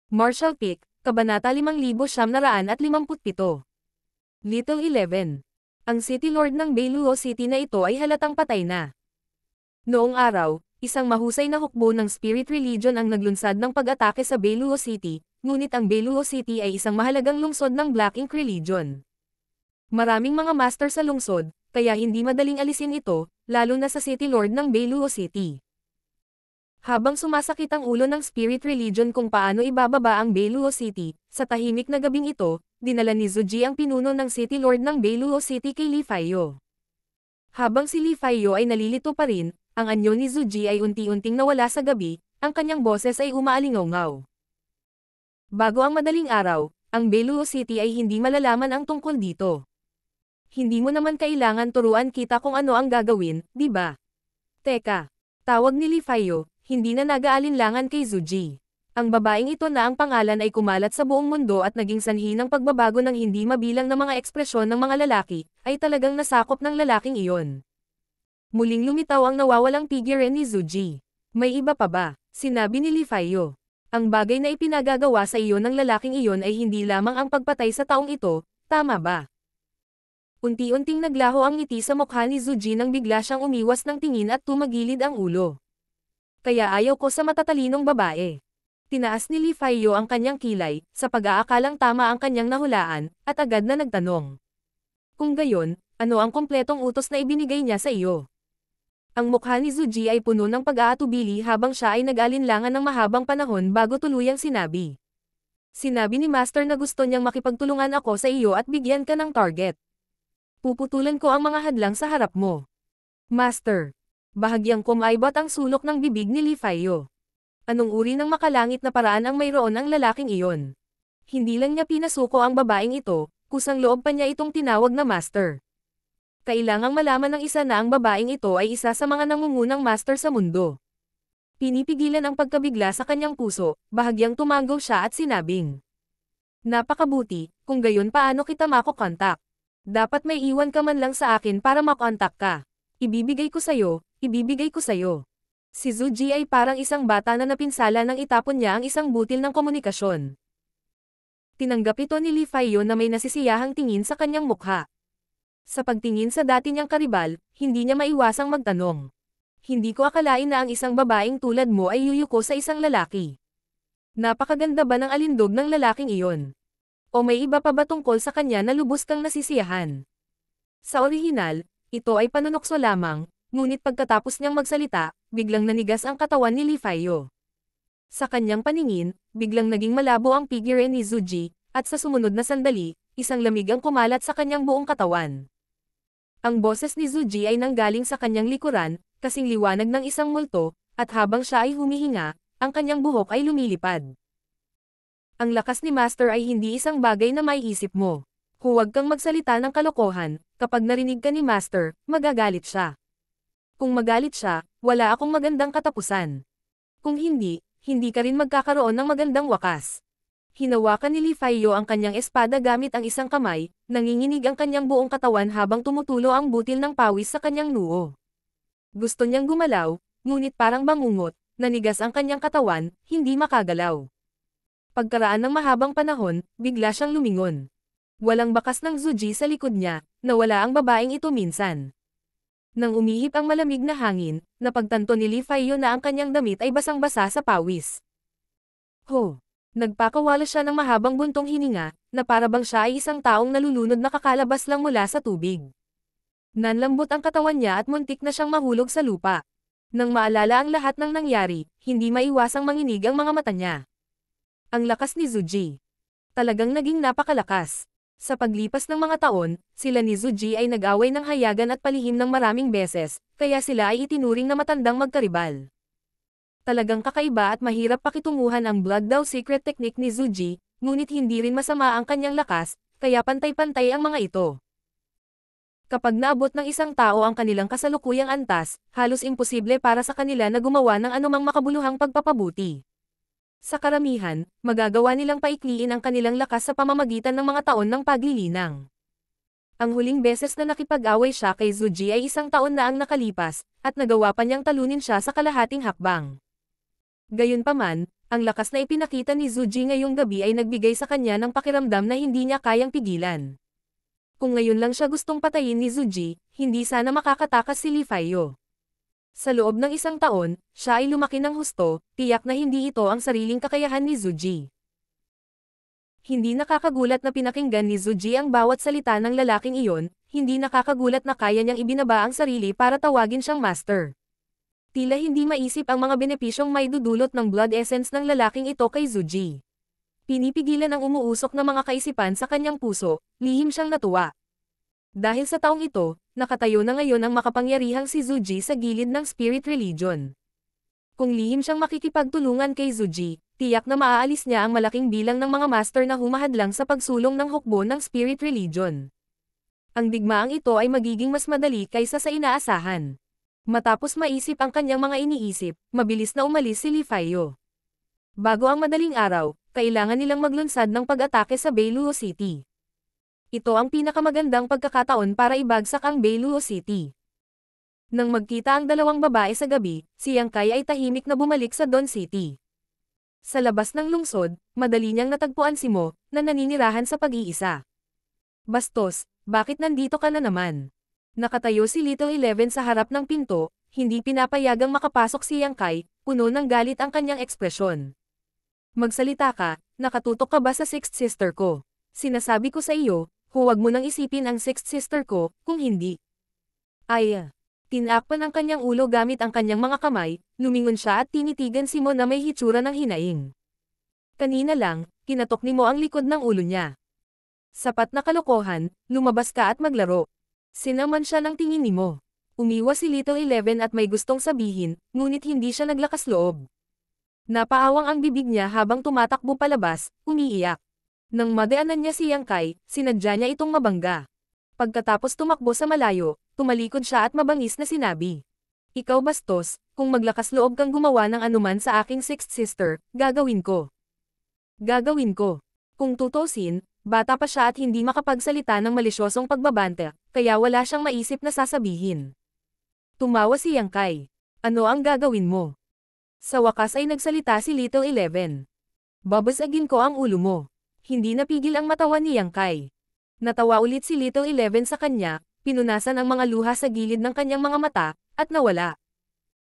Martial Peak, Kabanata 5957. Little 11. Ang City Lord ng Beiluo City na ito ay halatang patay na. Noong araw, isang mahusay na hukbo ng Spirit Religion ang naglunsad ng pag-atake sa Beiluo City, ngunit ang Beiluo City ay isang mahalagang lungsod ng Black Ink Religion. Maraming mga master sa lungsod, kaya hindi madaling alisin ito, lalo na sa City Lord ng Beiluo City. Habang sumasakit ang ulo ng Spirit Religion kung paano ibababa ang Beiluo City, sa tahimik na gabing ito, dinala ni Zuji ang pinuno ng City Lord ng Beiluo City kay Li Faiyo. Habang si Li Faiyo ay nalilito pa rin, ang anyo ni Zuji ay unti-unting nawala sa gabi, ang kanyang boses ay umaalingaw-ngaw. Bago ang madaling araw, ang Beiluo City ay hindi malalaman ang tungkol dito. Hindi mo naman kailangan turuan kita kung ano ang gagawin, di ba? Teka, tawag ni Li Faiyo, hindi na nag-aalinlangan kay Zuji. Ang babaeng ito na ang pangalan ay kumalat sa buong mundo at naging sanhi ng pagbabago ng hindi mabilang na mga ekspresyon ng mga lalaki, ay talagang nasakop ng lalaking iyon. Muling lumitaw ang nawawalang figure ni Zuji. May iba pa ba? Sinabi ni Li Faiyo. Ang bagay na ipinagagawa sa iyo ng lalaking iyon ay hindi lamang ang pagpatay sa taong ito, tama ba? Unti-unting naglaho ang ngiti sa mukha ni Zuji nang bigla siyang umiwas ng tingin at tumagilid ang ulo. Kaya ayaw ko sa matatalinong babae. Tinaas ni Li Faiyo ang kanyang kilay, sa pag-aakalang tama ang kanyang nahulaan, at agad na nagtanong. Kung gayon, ano ang kompletong utos na ibinigay niya sa iyo? Ang mukha ni Zuji ay puno ng pag-aatubili habang siya ay nag-alinlangan ng mahabang panahon bago tuluyang sinabi. Sinabi ni Master na gusto niyang makipagtulungan ako sa iyo at bigyan ka ng target. Puputulan ko ang mga hadlang sa harap mo. Master. Bahagyang kumaibot ang sulok ng bibig ni Li Faiyo. Anong uri ng makalangit na paraan ang mayroon ang lalaking iyon? Hindi lang niya pinasuko ang babaeng ito, kusang loob pa niya itong tinawag na master. Kailangang malaman ng isa na ang babaeng ito ay isa sa mga nangungunang master sa mundo. Pinipigilan ang pagkabigla sa kanyang puso, bahagyang tumango siya at sinabing. Napakabuti, kung gayon paano kita makokontak? Dapat may iwan ka man lang sa akin para makontak ka. Ibibigay ko sa'yo, ibibigay ko sa'yo. Si Zuji ay parang isang bata na napinsala nang itapon niya ang isang butil ng komunikasyon. Tinanggap ito ni Li Faiyo na may nasisiyahang tingin sa kanyang mukha. Sa pagtingin sa dati niyang karibal, hindi niya maiwasang magtanong. Hindi ko akalain na ang isang babaeng tulad mo ay yuyuko sa isang lalaki. Napakaganda ba ng alindog ng lalaking iyon? O may iba pa ba tungkol sa kanya na lubos kang nasisiyahan? Sa orihinal, ito ay panunokso lamang, ngunit pagkatapos niyang magsalita, biglang nanigas ang katawan ni Li Faiyo. Sa kanyang paningin, biglang naging malabo ang figure ni Zuji, at sa sumunod na sandali, isang lamig ang kumalat sa kanyang buong katawan. Ang boses ni Zuji ay nanggaling sa kanyang likuran, kasing liwanag ng isang multo, at habang siya ay humihinga, ang kanyang buhok ay lumilipad. Ang lakas ni Master ay hindi isang bagay na maiisip mo. Huwag kang magsalita ng kalokohan, kapag narinig ka ni Master, magagalit siya. Kung magalit siya, wala akong magandang katapusan. Kung hindi, hindi ka rin magkakaroon ng magandang wakas. Hinawakan ni Li Faiyo ang kanyang espada gamit ang isang kamay, nanginginig ang kanyang buong katawan habang tumutulo ang butil ng pawis sa kanyang noo. Gusto niyang gumalaw, ngunit parang bangungot, nanigas ang kanyang katawan, hindi makagalaw. Pagkaraan ng mahabang panahon, bigla siyang lumingon. Walang bakas ng Zuji sa likod niya, nawala ang babaeng ito minsan. Nang umihip ang malamig na hangin, napagtanto ni Li Faiyo na ang kanyang damit ay basang-basa sa pawis. Ho! Nagpakawala siya ng mahabang buntong hininga, na parabang siya ay isang taong nalulunod na kakalabas lang mula sa tubig. Nanlambot ang katawan niya at muntik na siyang mahulog sa lupa. Nang maalala ang lahat ng nangyari, hindi maiwasang manginig ang mga mata niya. Ang lakas ni Zuji. Talagang naging napakalakas. Sa paglipas ng mga taon, sila ni Zuji ay nag-away ng hayagan at palihim ng maraming beses, kaya sila ay itinuring na matandang magkaribal. Talagang kakaiba at mahirap pakitunguhan ang Blood Daw secret technique ni Zuji, ngunit hindi rin masama ang kanyang lakas, kaya pantay-pantay ang mga ito. Kapag naabot ng isang tao ang kanilang kasalukuyang antas, halos imposible para sa kanila na gumawa ng anumang makabuluhang pagpapabuti. Sa karamihan, magagawa nilang paikliin ang kanilang lakas sa pamamagitan ng mga taon ng paglilinang. Ang huling beses na nakipag-away siya kay Zuji ay isang taon na ang nakalipas, at nagawa pa niyang talunin siya sa kalahating hakbang. Gayunpaman, Ang lakas na ipinakita ni Zuji ngayong gabi ay nagbigay sa kanya ng pakiramdam na hindi niya kayang pigilan. Kung ngayon lang siya gustong patayin ni Zuji, hindi sana makakatakas si Li Feiyo. Sa loob ng isang taon, siya ay lumaki ng husto, tiyak na hindi ito ang sariling kakayahan ni Zuji. Hindi nakakagulat na pinakinggan ni Zuji ang bawat salita ng lalaking iyon, hindi nakakagulat na kaya niyang ibinaba ang sarili para tawagin siyang master. Tila hindi maisip ang mga benepisyong may dudulot ng blood essence ng lalaking ito kay Zuji. Pinipigilan ang umuusok na mga kaisipan sa kanyang puso, lihim siyang natuwa. Dahil sa taong ito, nakatayo na ngayon ang makapangyarihang si Zuji sa gilid ng spirit religion. Kung lihim siyang makikipagtulungan kay Zuji, tiyak na maaalis niya ang malaking bilang ng mga master na humahadlang sa pagsulong ng hukbo ng spirit religion. Ang digmaang ito ay magiging mas madali kaysa sa inaasahan. Matapos maisip ang kanyang mga iniisip, mabilis na umalis si Li Feiyo. Bago ang madaling araw, kailangan nilang maglunsad ng pag-atake sa Beiluo City. Ito ang pinakamagandang pagkakataon para ibagsak ang Beiluo City. Nang magkita ang dalawang babae sa gabi, si Yang Kai ay tahimik na bumalik sa Dawn City. Sa labas ng lungsod, madali niyang natagpuan si Mo, na naninirahan sa pag-iisa. Bastos, bakit nandito ka na naman? Nakatayo si Little 11 sa harap ng pinto, hindi pinapayagang makapasok si Yang Kai, puno ng galit ang kanyang ekspresyon. Magsalita ka, nakatutok ka ba sa sixth sister ko? Sinasabi ko sa iyo, huwag mo nang isipin ang sixth sister ko, kung hindi. Tinakpan ang kanyang ulo gamit ang kanyang mga kamay, lumingon siya at tinitigan si Mo na may hitsura ng hinaing. Kanina lang, kinatok ni Mo ang likod ng ulo niya. Sapat na kalokohan, lumabas ka at maglaro. Sinaman siya ng tingin ni Mo. Umiwas si Little 11 at may gustong sabihin, ngunit hindi siya naglakas loob. Napaawang ang bibig niya habang tumatakbo palabas, umiiyak. Nang madaanan niya si Yang Kai, sinadya niya itong mabangga. Pagkatapos tumakbo sa malayo, tumalikod siya at mabangis na sinabi. Ikaw bastos, kung maglakas loob kang gumawa ng anuman sa aking sixth sister, gagawin ko. Gagawin ko. Kung tutusin, bata pa siya at hindi makapagsalita ng malisyosong pagbabanta, kaya wala siyang maisip na sasabihin. Tumawa si Yang Kai. Ano ang gagawin mo? Sa wakas ay nagsalita si Little 11. Babasagin ko ang ulo mo. Hindi napigil ang matawa ni Yang Kai. Natawa ulit si Little 11 sa kanya, pinunasan ang mga luha sa gilid ng kanyang mga mata, at nawala.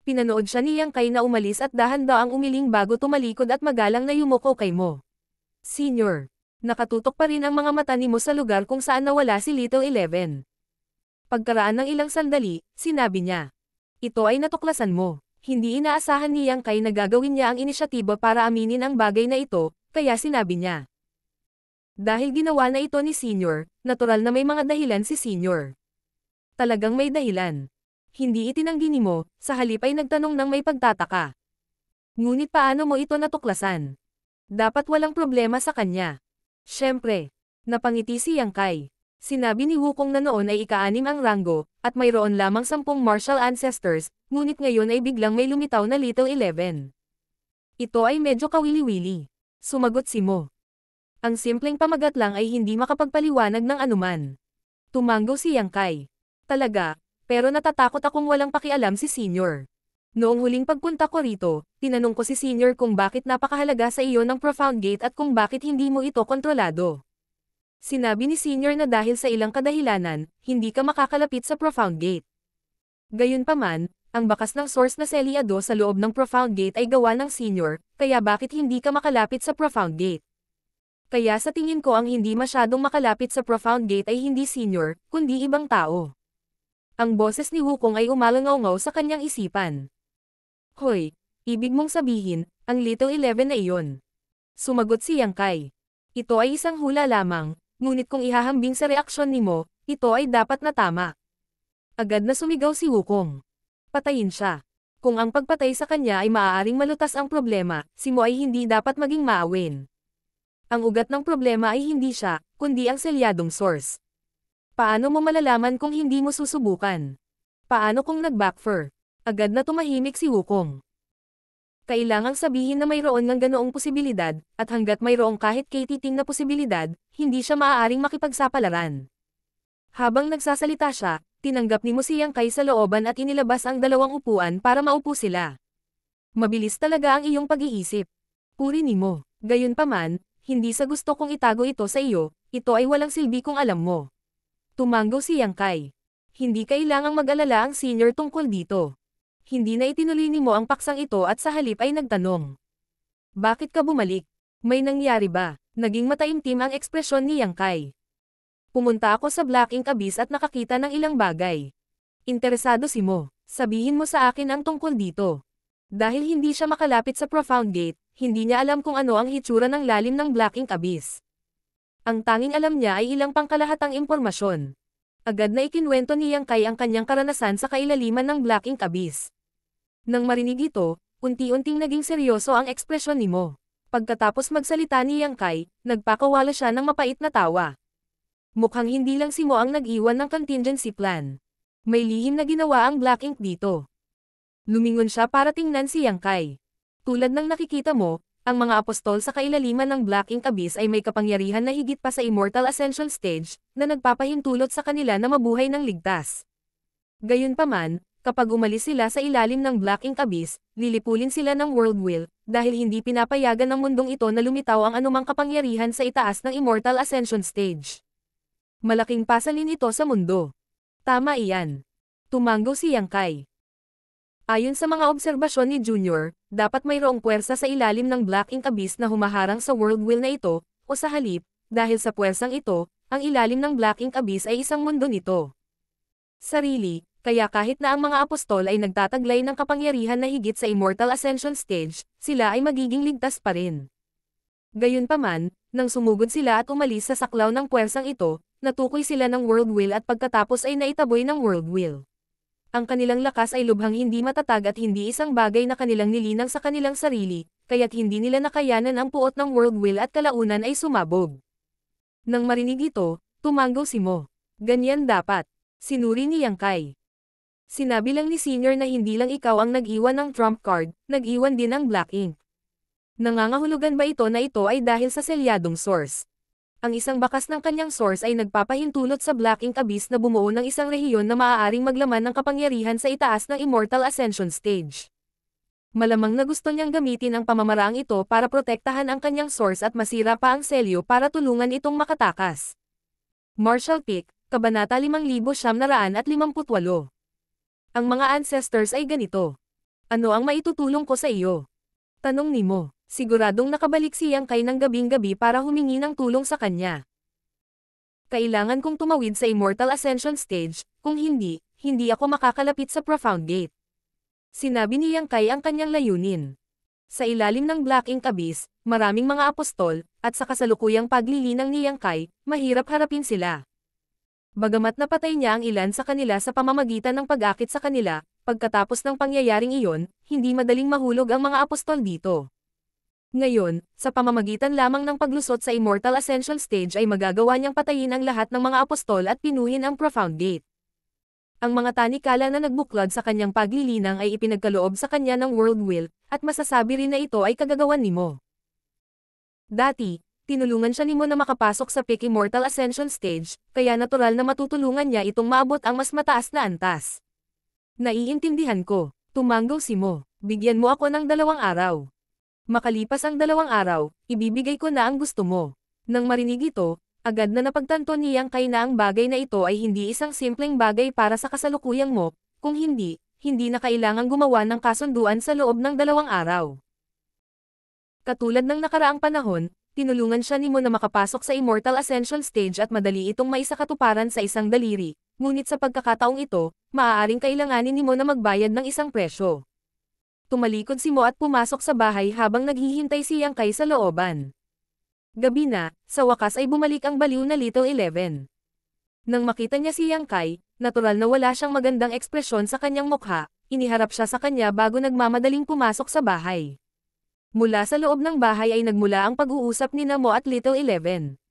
Pinanood siya ni Yang Kai na umalis at dahan-daang umiling bago tumalikod at magalang na yumuko kay Mo. Senior. Nakatutok pa rin ang mga mata ni Mo sa lugar kung saan nawala si Little 11. Pagkaraan ng ilang sandali, sinabi niya. Ito ay natuklasan mo. Hindi inaasahan ni Yang Kai na gagawin niya ang inisyatiba para aminin ang bagay na ito, kaya sinabi niya. Dahil ginawa na ito ni Senior, natural na may mga dahilan si Senior. Talagang may dahilan. Hindi itinanggi ni Mo, sa halip ay nagtanong ng may pagtataka. Ngunit paano mo ito natuklasan? Dapat walang problema sa kanya. Siyempre, napangiti si Yang Kai. Sinabi ni Wukong na noon ay ika-6 ang ranggo, at mayroon lamang 10 martial ancestors, ngunit ngayon ay biglang may lumitaw na Little 11. Ito ay medyo kawili-wili. Sumagot si Mo. Ang simpleng pamagat lang ay hindi makapagpaliwanag ng anuman. Tumanggo si Yang Kai. Talaga, pero natatakot akong walang pakialam si Senior. Noong huling pagpunta ko rito, tinanong ko si Senior kung bakit napakahalaga sa iyo ng Profound Gate at kung bakit hindi mo ito kontrolado. Sinabi ni Senior na dahil sa ilang kadahilanan, hindi ka makakalapit sa Profound Gate. Gayunpaman, ang bakas ng source na selyado sa loob ng Profound Gate ay gawa ng Senior, kaya bakit hindi ka makalapit sa Profound Gate? Kaya sa tingin ko ang hindi masyadong makalapit sa Profound Gate ay hindi Senior, kundi ibang tao. Ang boses ni Wukong ay umalangaw-ngaw sa kanyang isipan. Hoy, ibig mong sabihin, ang Little 11 na iyon. Sumagot si Yang Kai. Ito ay isang hula lamang, ngunit kung ihahambing sa reaksyon ni Mo, ito ay dapat na tama. Agad na sumigaw si Wukong. Patayin siya. Kung ang pagpatay sa kanya ay maaaring malutas ang problema, si Mo ay hindi dapat maging maawin. Ang ugat ng problema ay hindi siya, kundi ang selyadong source. Paano mo malalaman kung hindi mo susubukan? Paano kung nag-backfire? Agad na tumahimik si Wukong. Kailangang sabihin na mayroon ng ganoong posibilidad, at hanggat mayroong kahit katiting na posibilidad, hindi siya maaaring makipagsapalaran. Habang nagsasalita siya, tinanggap ni Mo si Yang Kai sa looban at inilabas ang dalawang upuan para maupo sila. Mabilis talaga ang iyong pag-iisip. Puri nimo. Gayunpaman, hindi sa gusto kong itago ito sa iyo, ito ay walang silbi kung alam mo. Tumanggo si Yang Kai. Hindi kailangang mag-alala ang senior tungkol dito. Hindi na itinuloy nimo ang paksang ito at sa halip ay nagtanong. Bakit ka bumalik? May nangyari ba? Naging mataimtim ang ekspresyon ni Yang Kai. Pumunta ako sa Black Ink Abyss at nakakita ng ilang bagay. Interesado si Mo. Sabihin mo sa akin ang tungkol dito. Dahil hindi siya makalapit sa Profound Gate, hindi niya alam kung ano ang hitsura ng lalim ng Black Ink Abyss. Ang tanging alam niya ay ilang pangkalahatang impormasyon. Agad na ikinwento ni Yang Kai ang kanyang karanasan sa kailaliman ng Black Ink Abyss. Nang marinig ito, unti-unting naging seryoso ang ekspresyon ni Mo. Pagkatapos magsalita ni Yang Kai, nagpakawala siya ng mapait na tawa. Mukhang hindi lang si Mo ang nag-iwan ng contingency plan. May lihim na ginawa ang Black Ink dito. Lumingon siya para tingnan si Yang Kai. Tulad ng nakikita mo, ang mga apostol sa kailaliman ng Black Ink Abyss ay may kapangyarihan na higit pa sa Immortal Ascension Stage, na nagpapahintulot sa kanila na mabuhay ng ligtas. Gayunpaman, kapag umalis sila sa ilalim ng Black Ink Abyss, lilipulin sila ng World Will, dahil hindi pinapayagan ng mundong ito na lumitaw ang anumang kapangyarihan sa itaas ng Immortal Ascension Stage. Malaking pasalin ito sa mundo. Tama iyan. Tumanggo si Yang Kai. Ayon sa mga obserbasyon ni Junior, dapat mayroong puwersa sa ilalim ng Black Ink Abyss na humaharang sa World Will na ito, o sa halip, dahil sa puwersang ito, ang ilalim ng Black Ink Abyss ay isang mundo nito. Sarili, kaya kahit na ang mga apostol ay nagtataglay ng kapangyarihan na higit sa Immortal Ascension Stage, sila ay magiging ligtas pa rin. Gayunpaman, nang sumugod sila at umalis sa saklaw ng puwersang ito, natukoy sila ng World Will at pagkatapos ay naitaboy ng World Will. Ang kanilang lakas ay lubhang hindi matatag at hindi isang bagay na kanilang nilinang sa kanilang sarili, kaya't hindi nila nakayanan ang puot ng World Will at kalaunan ay sumabog. Nang marinig ito, tumanggo si Mo. Ganyan dapat. Sinuri ni Yang Kai. Sinabi lang ni Senior na hindi lang ikaw ang nag-iwan ng trump card, nag-iwan din ang Black Ink. Nangangahulugan ba ito na ito ay dahil sa selyadong source? Ang isang bakas ng kanyang source ay nagpapahintulot sa Black Ink Abyss na bumuo ng isang rehiyon na maaaring maglaman ng kapangyarihan sa itaas ng Immortal Ascension Stage. Malamang na gusto niyang gamitin ang pamamaraang ito para protektahan ang kanyang source at masira pa ang selyo para tulungan itong makatakas. Marshall Pick, Kabanata 5958. Ang mga ancestors ay ganito. Ano ang maitutulong ko sa iyo? Tanong ni Mo. Siguradong nakabalik si Yang Kai ng gabing-gabi para humingi ng tulong sa kanya. Kailangan kong tumawid sa Immortal Ascension Stage, kung hindi, hindi ako makakalapit sa Profound Gate. Sinabi ni Yang Kai ang kanyang layunin. Sa ilalim ng Black Ink Abyss, maraming mga apostol, at sa kasalukuyang paglilinang ni Yang Kai, mahirap harapin sila. Bagamat napatay niya ang ilan sa kanila sa pamamagitan ng pag-akit sa kanila, pagkatapos ng pangyayaring iyon, hindi madaling mahulog ang mga apostol dito. Ngayon, sa pamamagitan lamang ng paglusot sa Immortal Ascension Stage ay magagawa niyang patayin ang lahat ng mga apostol at pinuhin ang Profound Gate. Ang mga tanikala na nagbuklod sa kanyang paglilinang ay ipinagkaloob sa kanya ng World Will, at masasabi rin na ito ay kagagawan ni Mo. Dati, tinulungan siya ni Mo na makapasok sa Peak Immortal Ascension Stage, kaya natural na matutulungan niya itong maabot ang mas mataas na antas. Naiintindihan ko. Tumanggo si Mo. Bigyan mo ako ng 2 araw. Makalipas ang 2 araw, ibibigay ko na ang gusto mo. Nang marinig ito, agad na napagtanto ni Yang Kai na ang bagay na ito ay hindi isang simpleng bagay para sa kasalukuyang Mo, kung hindi, hindi na kailangang gumawa ng kasunduan sa loob ng 2 araw. Katulad ng nakaraang panahon, tinulungan siya ni Mo na makapasok sa Immortal Ascension Stage at madali itong maisakatuparan sa isang daliri, ngunit sa pagkakataong ito, maaaring kailanganin ni Mo na magbayad ng isang presyo. Tumalikod si Mo at pumasok sa bahay habang naghihintay si Yang Kai sa looban. Gabi na, sa wakas ay bumalik ang baliw na Little 11. Nang makita niya si Yang Kai, natural na wala siyang magandang ekspresyon sa kanyang mukha, iniharap siya sa kanya bago nagmamadaling pumasok sa bahay. Mula sa loob ng bahay ay nagmula ang pag-uusap ni Mo at Little 11.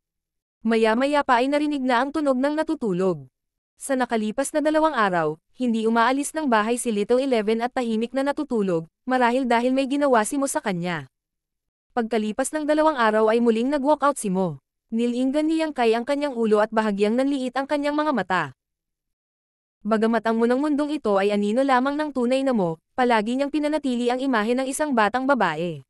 Maya-maya pa ay narinig na ang tunog ng natutulog. Sa nakalipas na 2 araw, hindi umaalis ng bahay si Little 11 at tahimik na natutulog, marahil dahil may ginawa si Mo sa kanya. Pagkalipas ng 2 araw ay muling nag-walkout si Mo. Nilinggan ni Yang Kai ang kanyang ulo at bahagyang nanliit ang kanyang mga mata. Bagamat ang munang mundong ito ay anino lamang ng tunay na Mo, palagi niyang pinanatili ang imahe ng isang batang babae.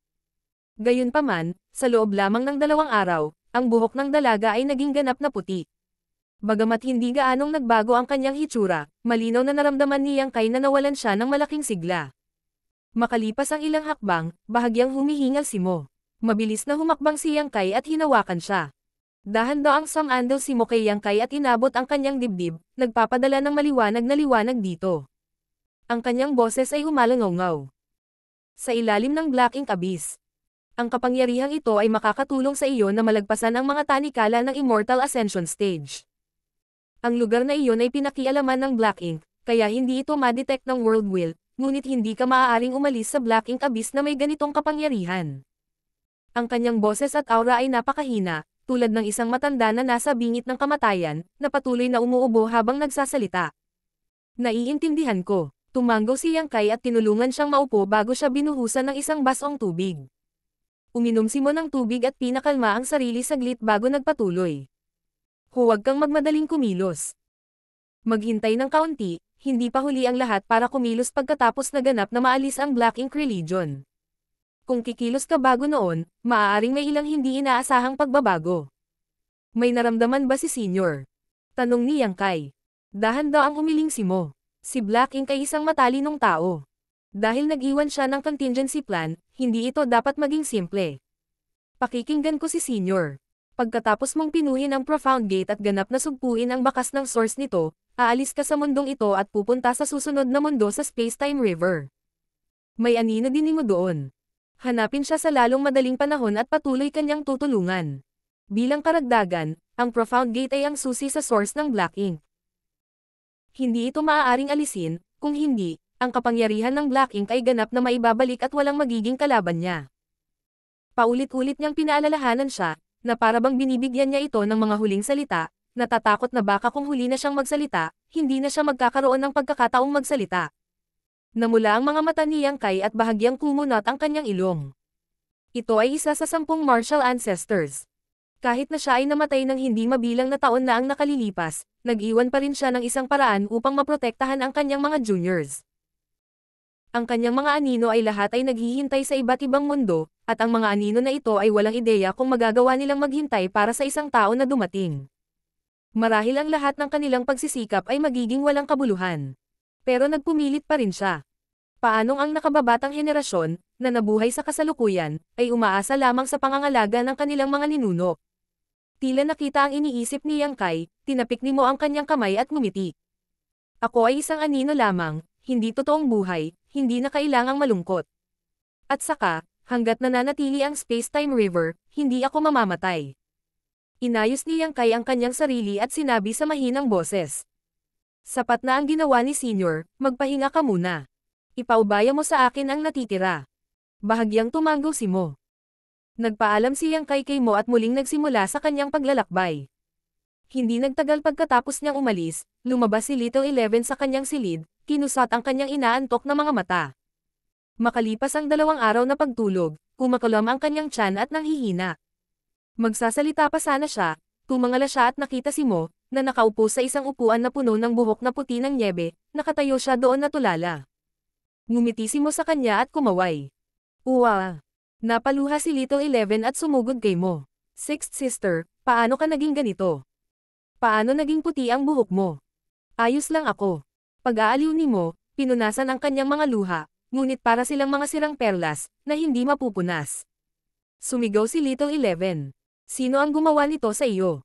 Gayunpaman, sa loob lamang ng 2 araw, ang buhok ng dalaga ay naging ganap na puti. Bagamat hindi gaanong nagbago ang kanyang hitsura, malinaw na naramdaman ni Yang Kai na nawalan siya ng malaking sigla. Makalipas ang ilang hakbang, bahagyang humihingal si Mo. Mabilis na humakbang si Yang Kai at hinawakan siya. Dahan-daang sumandal si Mo kay Yang Kai at inabot ang kanyang dibdib, nagpapadala ng maliwanag na liwanag dito. Ang kanyang boses ay humalangaw-ngaw. Sa ilalim ng Black Ink Abyss. Ang kapangyarihang ito ay makakatulong sa iyo na malagpasan ang mga tanikala ng Immortal Ascension Stage. Ang lugar na iyon ay pinakialaman ng Black Ink, kaya hindi ito ma-detect ng World Will, ngunit hindi ka maaaring umalis sa Black Ink Abyss na may ganitong kapangyarihan. Ang kanyang boses at aura ay napakahina, tulad ng isang matanda na nasa bingit ng kamatayan, na patuloy na umuubo habang nagsasalita. Naiintindihan ko. Tumanggo si Yang Kai at tinulungan siyang maupo bago siya binuhusan ng isang basong tubig. Uminom si Mo ng tubig at pinakalma ang sarili saglit bago nagpatuloy. Huwag kang magmadaling kumilos. Maghintay ng kaunti, hindi pa huli ang lahat para kumilos pagkatapos naganap na maalis ang Black Ink Religion. Kung kikilos ka bago noon, maaaring may ilang hindi inaasahang pagbabago. May naramdaman ba si Senior? Tanong ni Yang Kai. Dahan-daang umiling si Mo. Si Black Ink ay isang matalinong tao. Dahil nag-iwan siya ng contingency plan, hindi ito dapat maging simple. Pakikinggan ko si Senior. Pagkatapos mong pinuhin ang Profound Gate at ganap na sugpuin ang bakas ng source nito, aalis ka sa mundong ito at pupunta sa susunod na mundo sa Space-Time River. May anino din mo doon. Hanapin siya sa lalong madaling panahon at patuloy kanyang tutulungan. Bilang karagdagan, ang Profound Gate ay ang susi sa source ng Black Ink. Hindi ito maaaring alisin, kung hindi, ang kapangyarihan ng Black Ink ay ganap na maibabalik at walang magiging kalaban niya. Paulit-ulit niyang pinaalalahanan siya, na parabang binibigyan niya ito ng mga huling salita, natatakot na baka kung huli na siyang magsalita, hindi na siya magkakaroon ng pagkakataong magsalita. Namula ang mga mata ni Yang Kai at bahagyang kumunot ang kanyang ilong. Ito ay isa sa 10 martial ancestors. Kahit na siya ay namatay ng hindi mabilang na taon na ang nakalilipas, nag-iwan pa rin siya ng isang paraan upang maprotektahan ang kanyang mga juniors. Ang kanyang mga anino ay lahat ay naghihintay sa iba't ibang mundo, at ang mga anino na ito ay walang ideya kung magagawa nilang maghintay para sa isang tao na dumating. Marahil ang lahat ng kanilang pagsisikap ay magiging walang kabuluhan. Pero nagpumilit pa rin siya. Paanong ang nakababatang henerasyon, na nabuhay sa kasalukuyan, ay umaasa lamang sa pangangalaga ng kanilang mga ninuno. Tila nakita ang iniisip ni Yang Kai, tinapik ni Mo ang kanyang kamay at ngumiti. Ako ay isang anino lamang, hindi totoong buhay, hindi na kailangang malungkot. At saka, hanggat nananatili ang Space-Time River, hindi ako mamamatay. Inayos ni Yang Kai ang kanyang sarili at sinabi sa mahinang boses. Sapat na ang ginawa ni Senior, magpahinga ka muna. Ipaubaya mo sa akin ang natitira. Bahagyang tumanggo si Mo. Nagpaalam si Yang Kai kay Mo at muling nagsimula sa kanyang paglalakbay. Hindi nagtagal pagkatapos niyang umalis, lumabas si Little 11 sa kanyang silid, kinusat ang kanyang inaantok na mga mata. Makalipas ang 2 araw na pagtulog, kumakalam ang kanyang tiyan at nanghihina. Magsasalita pa sana siya, tumangala siya at nakita si Mo, na nakaupo sa isang upuan na puno ng buhok na puti ng nyebe, nakatayo siya doon na tulala. Ngumiti si Mo sa kanya at kumaway. Uwa! Napaluha si Little 11 at sumugod kay Mo. Sixth sister, paano ka naging ganito? Paano naging puti ang buhok mo? Ayos lang ako. Pag-aaliw ni Mo, pinunasan ang kanyang mga luha, ngunit para silang mga sirang perlas, na hindi mapupunas. Sumigaw si Little 11. Sino ang gumawa nito sa iyo?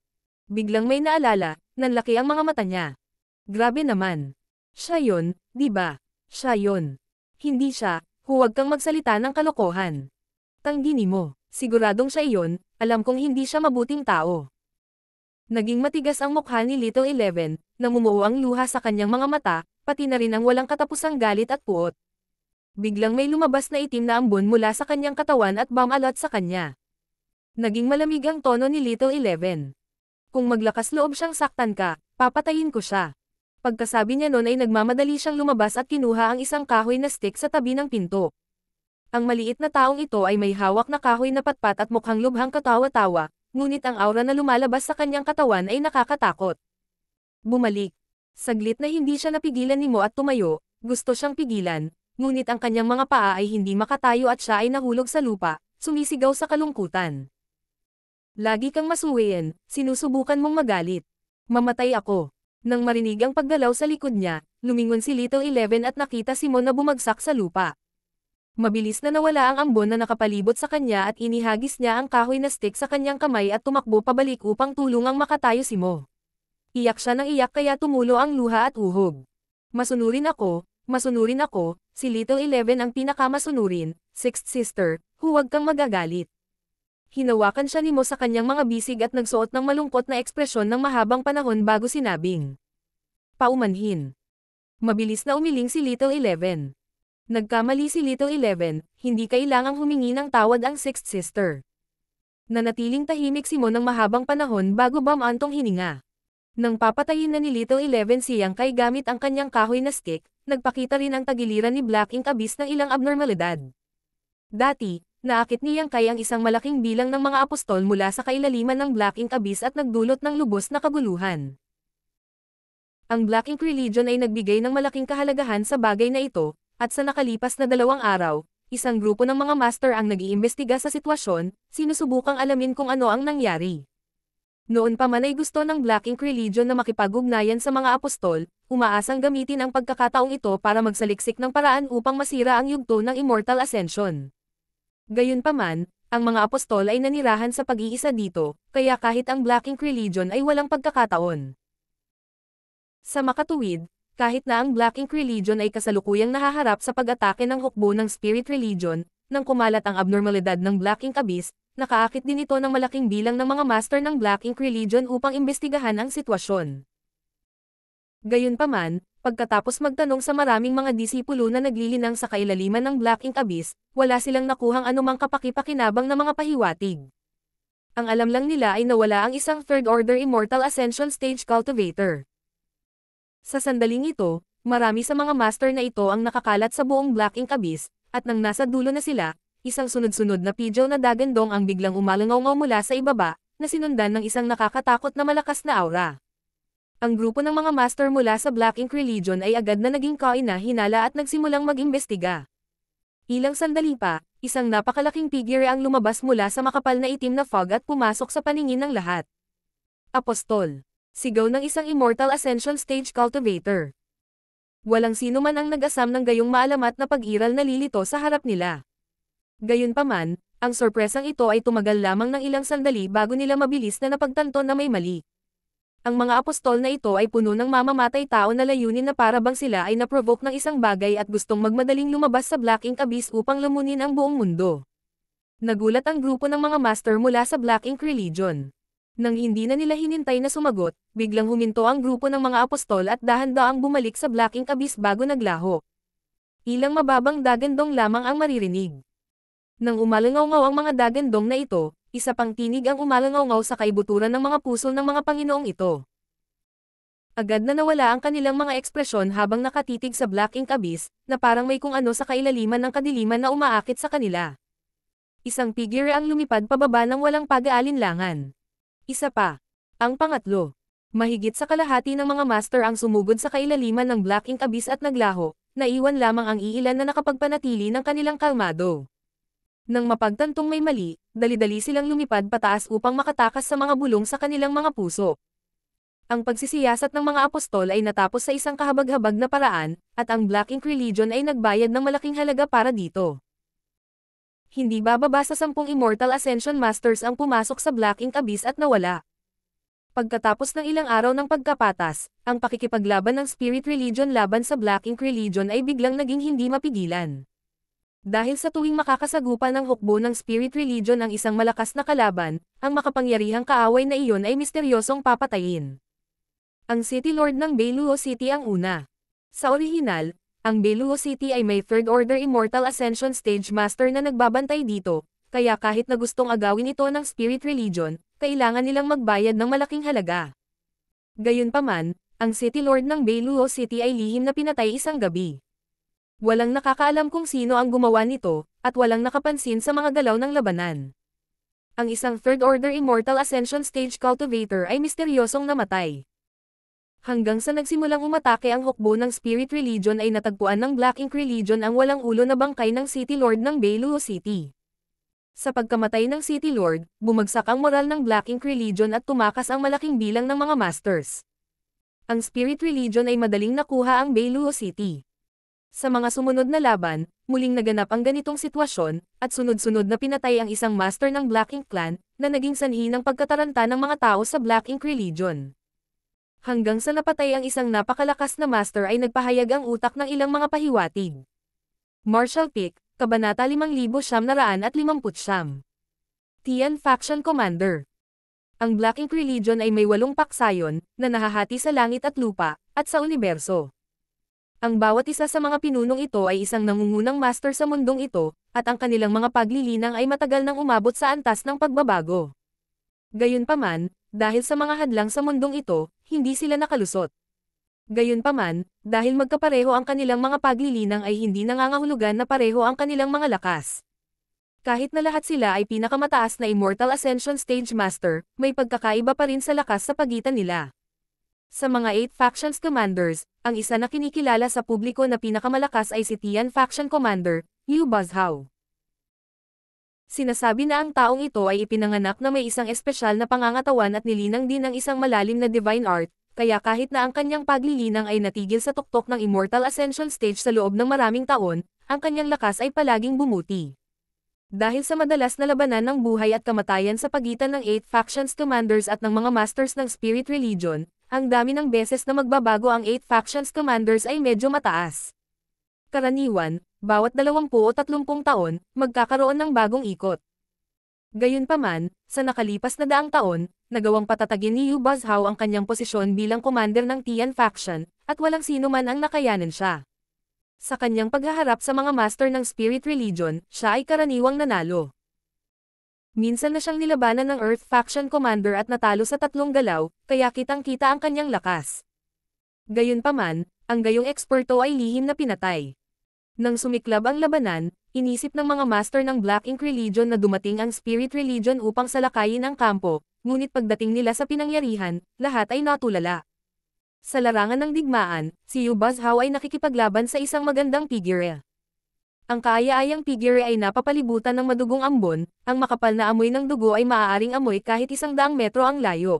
Biglang may naalala, nanlaki ang mga mata niya. Grabe naman. Siya yon, di ba? Siya yon. Hindi siya, huwag kang magsalita ng kalokohan. Tanggi ni Mo, siguradong siya iyon, alam kong hindi siya mabuting tao. Naging matigas ang mukha ni Little 11, namumuo ang luha sa kanyang mga mata, pati na rin ang walang katapusang galit at puot. Biglang may lumabas na itim na ambon mula sa kanyang katawan at bumalot sa kanya. Naging malamig ang tono ni Little 11. Kung maglakas loob siyang saktan ka, papatayin ko siya. Pagkasabi niya noon ay nagmamadali siyang lumabas at kinuha ang isang kahoy na stick sa tabi ng pinto. Ang maliit na taong ito ay may hawak na kahoy na patpat at mukhang lubhang katawa-tawa, ngunit ang aura na lumalabas sa kanyang katawan ay nakakatakot. Bumalik. Saglit na hindi siya napigilan ni Mo at tumayo, gusto siyang pigilan, ngunit ang kanyang mga paa ay hindi makatayo at siya ay nahulog sa lupa, sumisigaw sa kalungkutan. Lagi kang masuwayin, sinusubukan mong magalit. Mamatay ako. Nang marinig ang paggalaw sa likod niya, lumingon si Little 11 at nakita si Mon na bumagsak sa lupa. Mabilis na nawala ang ambon na nakapalibot sa kanya at inihagis niya ang kahoy na stick sa kanyang kamay at tumakbo pabalik upang tulungang makatayo si Mo. Iyak siya ng iyak kaya tumulo ang luha at uhog. Masunurin ako, si Little 11 ang pinakamasunurin, sixth sister, huwag kang magagalit. Hinawakan siya ni Mo sa kanyang mga bisig at nagsuot ng malungkot na ekspresyon ng mahabang panahon bago sinabing, paumanhin. Mabilis na umiling si Little 11. Nagkamali si Little 11, hindi kailangang humingi ng tawad ang sixth sister. Nanatiling tahimik si Mo ng mahabang panahon bago bumantong hininga. Nang papatayin na ni Little 11 si Yang Kai gamit ang kanyang kahoy na stick, nagpakita rin ang tagiliran ni Black Ink Abyss ng ilang abnormalidad. Dati, naakit ni Yang Kai ang isang malaking bilang ng mga apostol mula sa kailaliman ng Black Ink Abyss at nagdulot ng lubos na kaguluhan. Ang Black Ink Religion ay nagbigay ng malaking kahalagahan sa bagay na ito, at sa nakalipas na 2 araw, isang grupo ng mga master ang nag-iimbestiga sa sitwasyon, sinusubukang alamin kung ano ang nangyari. Noon pa man ay gusto ng Black Ink Religion na makipag-ugnayan sa mga apostol, umaasang gamitin ang pagkakataong ito para magsaliksik ng paraan upang masira ang yugto ng Immortal Ascension. Gayunpaman, ang mga apostol ay nanirahan sa pag-iisa dito, kaya kahit ang Black Ink Religion ay walang pagkakataon. Sa makatuwid, kahit na ang Black Ink Religion ay kasalukuyang nahaharap sa pag-atake ng hukbo ng Spirit Religion, nang kumalat ang abnormalidad ng Black Ink Abyss, nakaakit din ito ng malaking bilang ng mga master ng Black Ink Religion upang imbestigahan ang sitwasyon. Gayunpaman, pagkatapos magtanong sa maraming mga disipulo na naglilinang sa kailaliman ng Black Ink Abyss, wala silang nakuhang anumang kapaki-pakinabang na mga pahiwatig. Ang alam lang nila ay nawala ang isang Third Order Immortal Ascension Stage Cultivator. Sa sandaling ito, marami sa mga master na ito ang nakakalat sa buong Black Ink Abyss, at nang nasa dulo na sila, isang sunod-sunod na pidyaw na dagandong ang biglang umalangaw mula sa ibaba, na sinundan ng isang nakakatakot na malakas na aura. Ang grupo ng mga master mula sa Black Ink Religion ay agad na naging kaina-hinala at nagsimulang mag-imbestiga. Ilang sandali pa, isang napakalaking figure ang lumabas mula sa makapal na itim na fog at pumasok sa paningin ng lahat. Apostol. Sigaw ng isang Immortal Ascension Stage Cultivator. Walang sino man ang nag-asam ng gayong maalamat na pag-iral na lilito sa harap nila. Gayunpaman, ang sorpresang ito ay tumagal lamang ng ilang sandali bago nila mabilis na napagtanto na may mali. Ang mga apostol na ito ay puno ng mamamatay tao na layunin na para bang sila ay naprovoke ng isang bagay at gustong magmadaling lumabas sa Black Ink Abyss upang lamunin ang buong mundo. Nagulat ang grupo ng mga master mula sa Black Ink Religion. Nang hindi na nila hinintay na sumagot, biglang huminto ang grupo ng mga apostol at dahan-daang bumalik sa Black Ink Abyss bago naglaho. Ilang mababang dagandong lamang ang maririnig. Nang umalangaw-ngaw ang mga dagandong na ito, isa pang tinig ang umalangaw-ngaw sa kaibuturan ng mga puso ng mga Panginoong ito. Agad na nawala ang kanilang mga ekspresyon habang nakatitig sa Black Ink Abyss, na parang may kung ano sa kailaliman ng kadiliman na umaakit sa kanila. Isang figure ang lumipad pababa ng walang pag-aalinlangan. Isa pa. Ang pangatlo. Mahigit sa kalahati ng mga master ang sumugod sa kailaliman ng Black Ink Abyss at naglaho, naiwan lamang ang iilan na nakapagpanatili ng kanilang kalmado. Nang mapagtantong may mali, dali-dali silang lumipad pataas upang makatakas sa mga bulong sa kanilang mga puso. Ang pagsisiyasat ng mga apostol ay natapos sa isang kahabag-habag na paraan, at ang Black Ink Religion ay nagbayad ng malaking halaga para dito. Hindi bababa sa 10 Immortal Ascension Masters ang pumasok sa Black Ink Abyss at nawala. Pagkatapos ng ilang araw ng pagkapatas, ang pakikipaglaban ng Spirit Religion laban sa Black Ink Religion ay biglang naging hindi mapigilan. Dahil sa tuwing makakasagupa ng hukbo ng Spirit Religion ang isang malakas na kalaban, ang makapangyarihang kaaway na iyon ay misteryosong papatayin. Ang City Lord ng Beiluo City ang una. Sa orihinal, ang Beiluo City ay may Third Order Immortal Ascension Stage Master na nagbabantay dito, kaya kahit na gustong agawin ito ng Spirit Religion, kailangan nilang magbayad ng malaking halaga. Gayunpaman, ang City Lord ng Beiluo City ay lihim na pinatay isang gabi. Walang nakakaalam kung sino ang gumawa nito, at walang nakapansin sa mga galaw ng labanan. Ang isang Third Order Immortal Ascension Stage Cultivator ay misteryosong namatay. Hanggang sa nagsimulang umatake ang hukbo ng Spirit Religion ay natagpuan ng Black Ink Religion ang walang ulo na bangkay ng City Lord ng Beiluo City. Sa pagkamatay ng City Lord, bumagsak ang moral ng Black Ink Religion at tumakas ang malaking bilang ng mga masters. Ang Spirit Religion ay madaling nakuha ang Bailuo City. Sa mga sumunod na laban, muling naganap ang ganitong sitwasyon, at sunod-sunod na pinatay ang isang master ng Black Ink Clan, na naging sanhi ng pagkataranta ng mga tao sa Black Ink Religion. Hanggang sa napatay ang isang napakalakas na master ay nagpahayag ang utak ng ilang mga pahiwatig. Marshall Pick, Kabanata 5,959. Tian Faction Commander. Ang Black Ink Religion ay may 8 paksayon, na nahahati sa langit at lupa, at sa universo. Ang bawat isa sa mga pinunong ito ay isang nangungunang master sa mundong ito, at ang kanilang mga paglilinang ay matagal nang umabot sa antas ng pagbabago. Gayunpaman, dahil sa mga hadlang sa mundong ito, hindi sila nakalusot. Gayunpaman, dahil magkapareho ang kanilang mga paglilinang ay hindi nangangahulugan na pareho ang kanilang mga lakas. Kahit na lahat sila ay pinakamataas na Immortal Ascension Stage Master, may pagkakaiba pa rin sa lakas sa pagitan nila. Sa mga 8 Factions Commanders, ang isa na kinikilala sa publiko na pinakamalakas ay si Tian Faction Commander, Liu Buzhao. Sinasabi na ang taong ito ay ipinanganak na may isang espesyal na pangangatawan at nilinang din ng isang malalim na divine art, kaya kahit na ang kanyang paglilinang ay natigil sa tuktok ng Immortal Ascension Stage sa loob ng maraming taon, ang kanyang lakas ay palaging bumuti. Dahil sa madalas na labanan ng buhay at kamatayan sa pagitan ng 8 Factions Commanders at ng mga Masters ng Spirit Religion, ang dami ng beses na magbabago ang 8 Factions Commanders ay medyo mataas. Karaniwan, bawat 20 o 30 taon, magkakaroon ng bagong ikot. Gayunpaman, sa nakalipas na daang taon, nagawang patatagin ni Liu Buzhao ang kanyang posisyon bilang commander ng Tian Faction, at walang sino man ang nakayanan siya. Sa kanyang paghaharap sa mga master ng Spirit Religion, siya ay karaniwang nanalo. Minsan na siyang nilabanan ng Earth Faction Commander at natalo sa 3 galaw, kaya kitang-kita ang kanyang lakas. Gayunpaman, ang gayong eksperto ay lihim na pinatay. Nang sumiklab ang labanan, inisip ng mga master ng Black Ink Religion na dumating ang Spirit Religion upang salakayin ang kampo, ngunit pagdating nila sa pinangyarihan, lahat ay natulala. Sa larangan ng digmaan, si Liu Buzhao ay nakikipaglaban sa isang magandang figure. Ang kaaya-ayang figure ay napapalibutan ng madugong ambon, ang makapal na amoy ng dugo ay maaaring amoy kahit 100 metro ang layo.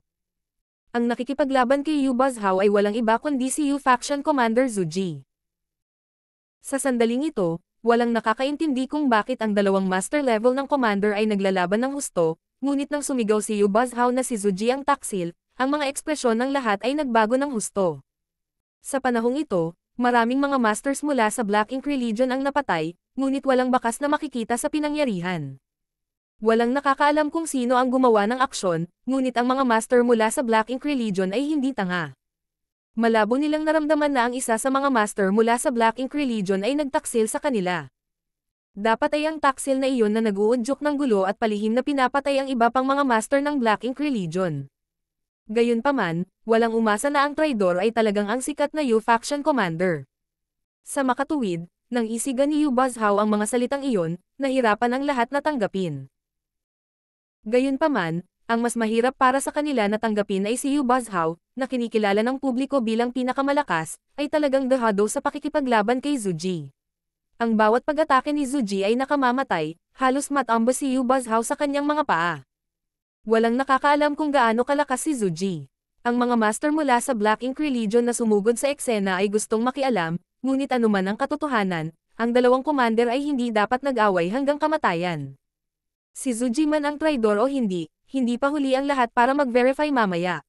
Ang nakikipaglaban kay Liu Buzhao ay walang iba kundi si Liu Faction Commander Zhu Ji. Sa sandaling ito, walang nakakaintindi kung bakit ang dalawang master level ng commander ay naglalaban ng husto, ngunit nang sumigaw si Liu Buzhao na si Zhu Ji ang taksil, ang mga ekspresyon ng lahat ay nagbago ng husto. Sa panahong ito, maraming mga masters mula sa Black Ink Religion ang napatay, ngunit walang bakas na makikita sa pinangyarihan. Walang nakakaalam kung sino ang gumawa ng aksyon, ngunit ang mga master mula sa Black Ink Religion ay hindi tanga. Malabo nilang naramdaman na ang isa sa mga master mula sa Black Ink Religion ay nagtaksil sa kanila. Dapat ay ang taksil na iyon na nag-uudyok ng gulo at palihim na pinapatay ang iba pang mga master ng Black Ink Religion. Gayunpaman, walang umasa na ang traidor ay talagang ang sikat na Liu Faction Commander. Sa makatuwid, nang isigan ni Liu Buzhao ang mga salitang iyon, nahirapan ang lahat na tanggapin. Gayunpaman, ang mas mahirap para sa kanila na tanggapin ay si Liu Buzhao, na kinikilala ng publiko bilang pinakamalakas, ay talagang dehado sa pakikipaglaban kay Zhu Ji. Ang bawat pag-atake ni Zhu Ji ay nakamamatay, halos matamba si Liu Buzhao sa kanyang mga paa. Walang nakakaalam kung gaano kalakas si Zhu Ji. Ang mga master mula sa Black Ink Religion na sumugod sa eksena ay gustong makialam, ngunit anuman ang katotohanan, ang dalawang commander ay hindi dapat nag-away hanggang kamatayan. Si Zhu Ji man ang traidor o hindi pa huli ang lahat para mag-verify mamaya.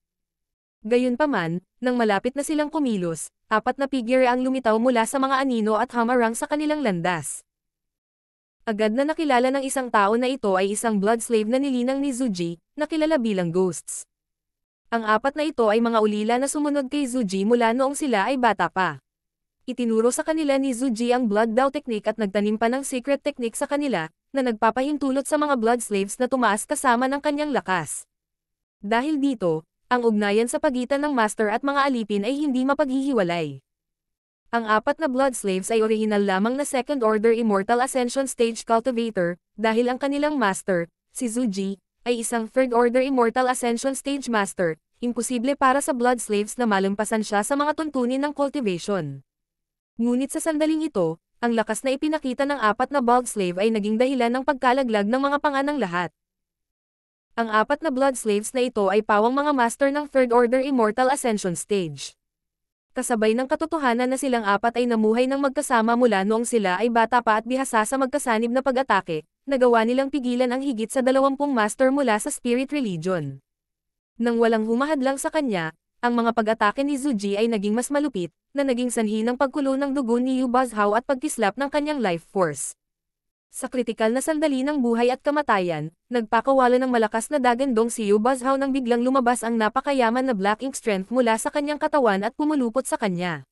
Gayunpaman, nang malapit na silang kumilos, 4 na figure ang lumitaw mula sa mga anino at hamarang sa kanilang landas. Agad na nakilala ng isang tao na ito ay isang blood slave na nilinang ni Zhu Ji, na kilala bilang Ghosts. Ang 4 na ito ay mga ulila na sumunod kay Zhu Ji mula noong sila ay bata pa. Itinuro sa kanila ni Zhu Ji ang Blood Dao technique at nagtanim pa ng secret technique sa kanila, na nagpapahintulot sa mga blood slaves na tumaas kasama ng kanyang lakas. Dahil dito, ang ugnayan sa pagitan ng master at mga alipin ay hindi mapaghihiwalay. Ang 4 na blood slaves ay orihinal lamang na Second Order Immortal Ascension Stage Cultivator, dahil ang kanilang master, si Zhu Ji, ay isang Third Order Immortal Ascension Stage Master, imposible para sa blood slaves na malampasan siya sa mga tuntunin ng cultivation. Ngunit sa sandaling ito, ang lakas na ipinakita ng apat na Blood Slave ay naging dahilan ng pagkalaglag ng mga panganang lahat. Ang apat na Blood Slaves na ito ay pawang mga master ng Third Order Immortal Ascension Stage. Kasabay ng katotohanan na silang apat ay namuhay ng magkasama mula noong sila ay bata pa at bihasa sa magkasanib na pag-atake, nagawa nilang pigilan ang higit sa 20 master mula sa Spirit Religion. Nang walang humahadlang sa kanya, ang mga pag-atake ni Zhu Ji ay naging mas malupit, na naging sanhi ng pagkulo ng dugo ni Yu Bazhao at pagkislap ng kanyang life force. Sa kritikal na sandali ng buhay at kamatayan, nagpakawala ng malakas na dagandong si Yu Bazhao nang biglang lumabas ang napakayaman na black ink strength mula sa kanyang katawan at pumulupot sa kanya.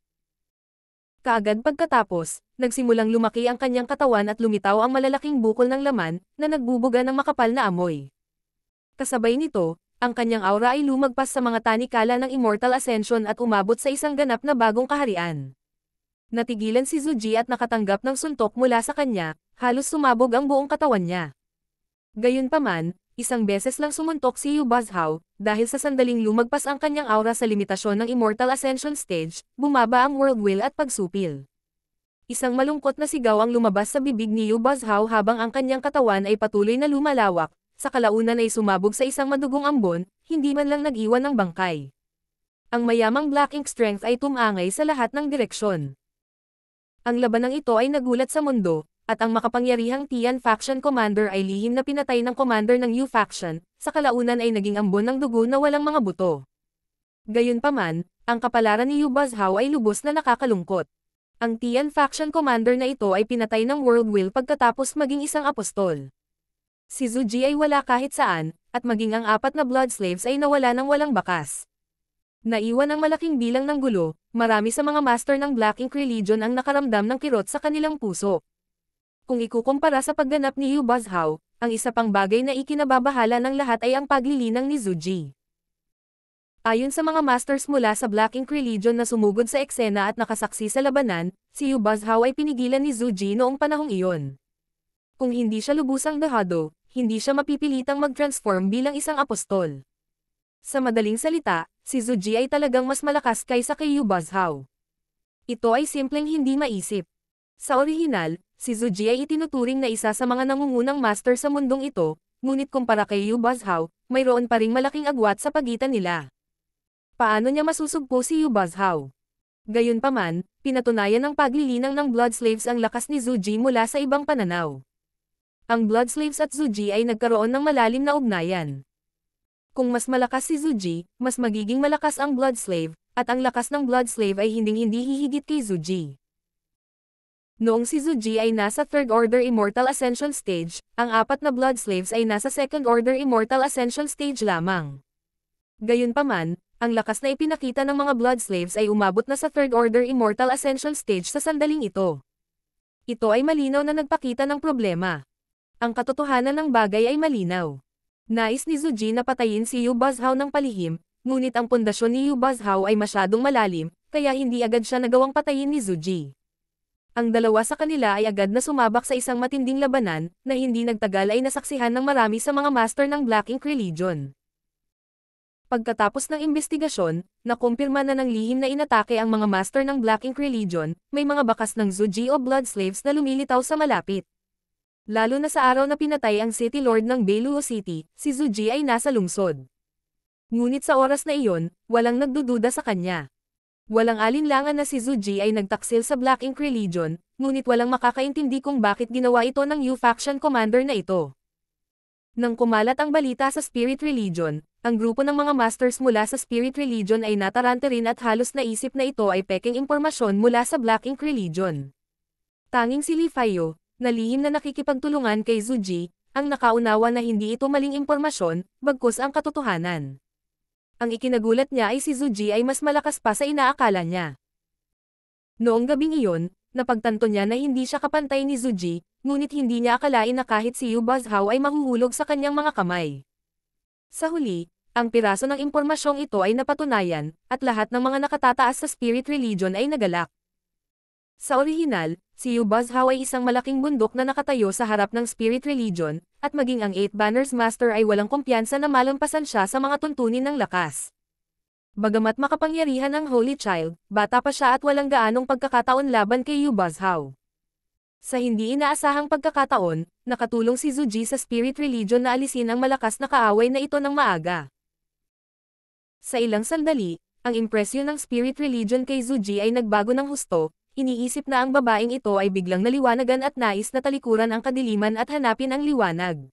Kaagad pagkatapos, nagsimulang lumaki ang kanyang katawan at lumitaw ang malalaking bukol ng laman, na nagbubuga ng makapal na amoy. Kasabay nito, ang kanyang aura ay lumagpas sa mga tanikala ng Immortal Ascension at umabot sa isang ganap na bagong kaharian. Natigilan si Zhu Ji at nakatanggap ng suntok mula sa kanya, halos sumabog ang buong katawan niya. Gayunpaman, isang beses lang sumuntok si Yu Bazhao, dahil sa sandaling lumagpas ang kanyang aura sa limitasyon ng Immortal Ascension Stage, bumaba ang World Will at pagsupil. Isang malungkot na sigaw ang lumabas sa bibig ni Yu Bazhao habang ang kanyang katawan ay patuloy na lumalawak, sa kalaunan ay sumabog sa isang madugong ambon, hindi man lang nag-iwan ng bangkay. Ang mayamang black ink strength ay tumangay sa lahat ng direksyon. Ang labanang ito ay nagulat sa mundo, at ang makapangyarihang Tian Faction Commander ay lihim na pinatay ng commander ng Yu Faction, sa kalaunan ay naging ambon ng dugo na walang mga buto. Gayunpaman, ang kapalaran ni Yu Bazhao ay lubos na nakakalungkot. Ang Tian Faction Commander na ito ay pinatay ng World Will pagkatapos maging isang apostol. Si Zhu Ji ay wala kahit saan, at maging ang apat na Blood Slaves ay nawala ng walang bakas. Naiwan ang malaking bilang ng gulo, marami sa mga master ng Black Ink Religion ang nakaramdam ng kirot sa kanilang puso. Kung ikukumpara sa pagganap ni Yu Bazhao, ang isa pang bagay na ikinababahala ng lahat ay ang paglilinang ni Zhu Ji. Ayon sa mga masters mula sa Black Ink Religion na sumugod sa eksena at nakasaksi sa labanan, si Yu Bazhao ay pinigilan ni Zhu Ji noong panahong iyon. Kung hindi siya lubusang dahado, hindi siya mapipilitang mag-transform bilang isang apostol. Sa madaling salita, si Zhu Ji ay talagang mas malakas kaysa kay Yu Bazhao. Ito ay simpleng hindi maisip. Sa orihinal, si Zhu Ji ay itinuturing na isa sa mga nangungunang master sa mundong ito, ngunit kumpara kay Yu Bazhao, mayroon pa ring malaking agwat sa pagitan nila. Paano niya masusugpo si Yu Bazhao? Gayunpaman, pinatunayan ng paglilinang ng Blood Slaves ang lakas ni Zhu Ji mula sa ibang pananaw. Ang Blood Slaves at Zhu Ji ay nagkaroon ng malalim na ugnayan. Kung mas malakas si Zhu Ji, mas magiging malakas ang Blood Slave, at ang lakas ng Blood Slave ay hinding-hindi hihigit kay Zhu Ji. Noong si Zhu Ji ay nasa Third Order Immortal Ascension Stage, ang apat na Blood Slaves ay nasa Second Order Immortal Ascension Stage lamang. Gayunpaman, ang lakas na ipinakita ng mga Blood Slaves ay umabot na sa Third Order Immortal Ascension Stage sa sandaling ito. Ito ay malinaw na nagpakita ng problema. Ang katotohanan ng bagay ay malinaw. Nais ni Zhu Ji na patayin si Yu Bazhao ng palihim, ngunit ang pundasyon ni Yu Bazhao ay masyadong malalim, kaya hindi agad siya nagawang patayin ni Zhu Ji. Ang dalawa sa kanila ay agad na sumabak sa isang matinding labanan, na hindi nagtagal ay nasaksihan ng marami sa mga master ng Black Ink Religion. Pagkatapos ng investigasyon, nakumpirma na ng lihim na inatake ang mga master ng Black Ink Religion, may mga bakas ng Zhu Ji o Blood Slaves na lumilitaw sa malapit. Lalo na sa araw na pinatay ang City Lord ng Beiluo City, si Zhu Ji ay nasa lungsod. Ngunit sa oras na iyon, walang nagdududa sa kanya. Walang alinlangan na si Zhu Ji ay nagtaksil sa Black Ink Religion, ngunit walang makakaintindi kung bakit ginawa ito ng Yu Faction Commander na ito. Nang kumalat ang balita sa Spirit Religion, ang grupo ng mga masters mula sa Spirit Religion ay natarante rin at halos naisip na ito ay peking impormasyon mula sa Black Ink Religion. Tanging si Li Feiyo, na lihim na nakikipagtulungan kay Zhu Ji, ang nakaunawa na hindi ito maling impormasyon, bagkus ang katotohanan. Ang ikinagulat niya ay si Zhu Ji ay mas malakas pa sa inaakala niya. Noong gabing iyon, napagtanto niya na hindi siya kapantay ni Zhu Ji, ngunit hindi niya akalain na kahit si Yu Bazhao ay mahuhulog sa kanyang mga kamay. Sa huli, ang piraso ng impormasyong ito ay napatunayan, at lahat ng mga nakatataas sa Spirit Religion ay nagalak. Sa orihinal, si Yu Bazhao ay isang malaking bundok na nakatayo sa harap ng Spirit Religion, at maging ang Eight Banners Master ay walang kumpiyansa na malampasan siya sa mga tuntunin ng lakas. Bagamat makapangyarihan ang Holy Child, bata pa siya at walang gaanong pagkakataon laban kay Yu Bazhao. Sa hindi inaasahang pagkakataon, nakatulong si Zuji sa Spirit Religion na alisin ang malakas na kaaway na ito ng maaga. Sa ilang sandali, ang impresyon ng Spirit Religion kay Zuji ay nagbago ng husto, iniisip na ang babaeng ito ay biglang naliwanagan at nais na talikuran ang kadiliman at hanapin ang liwanag.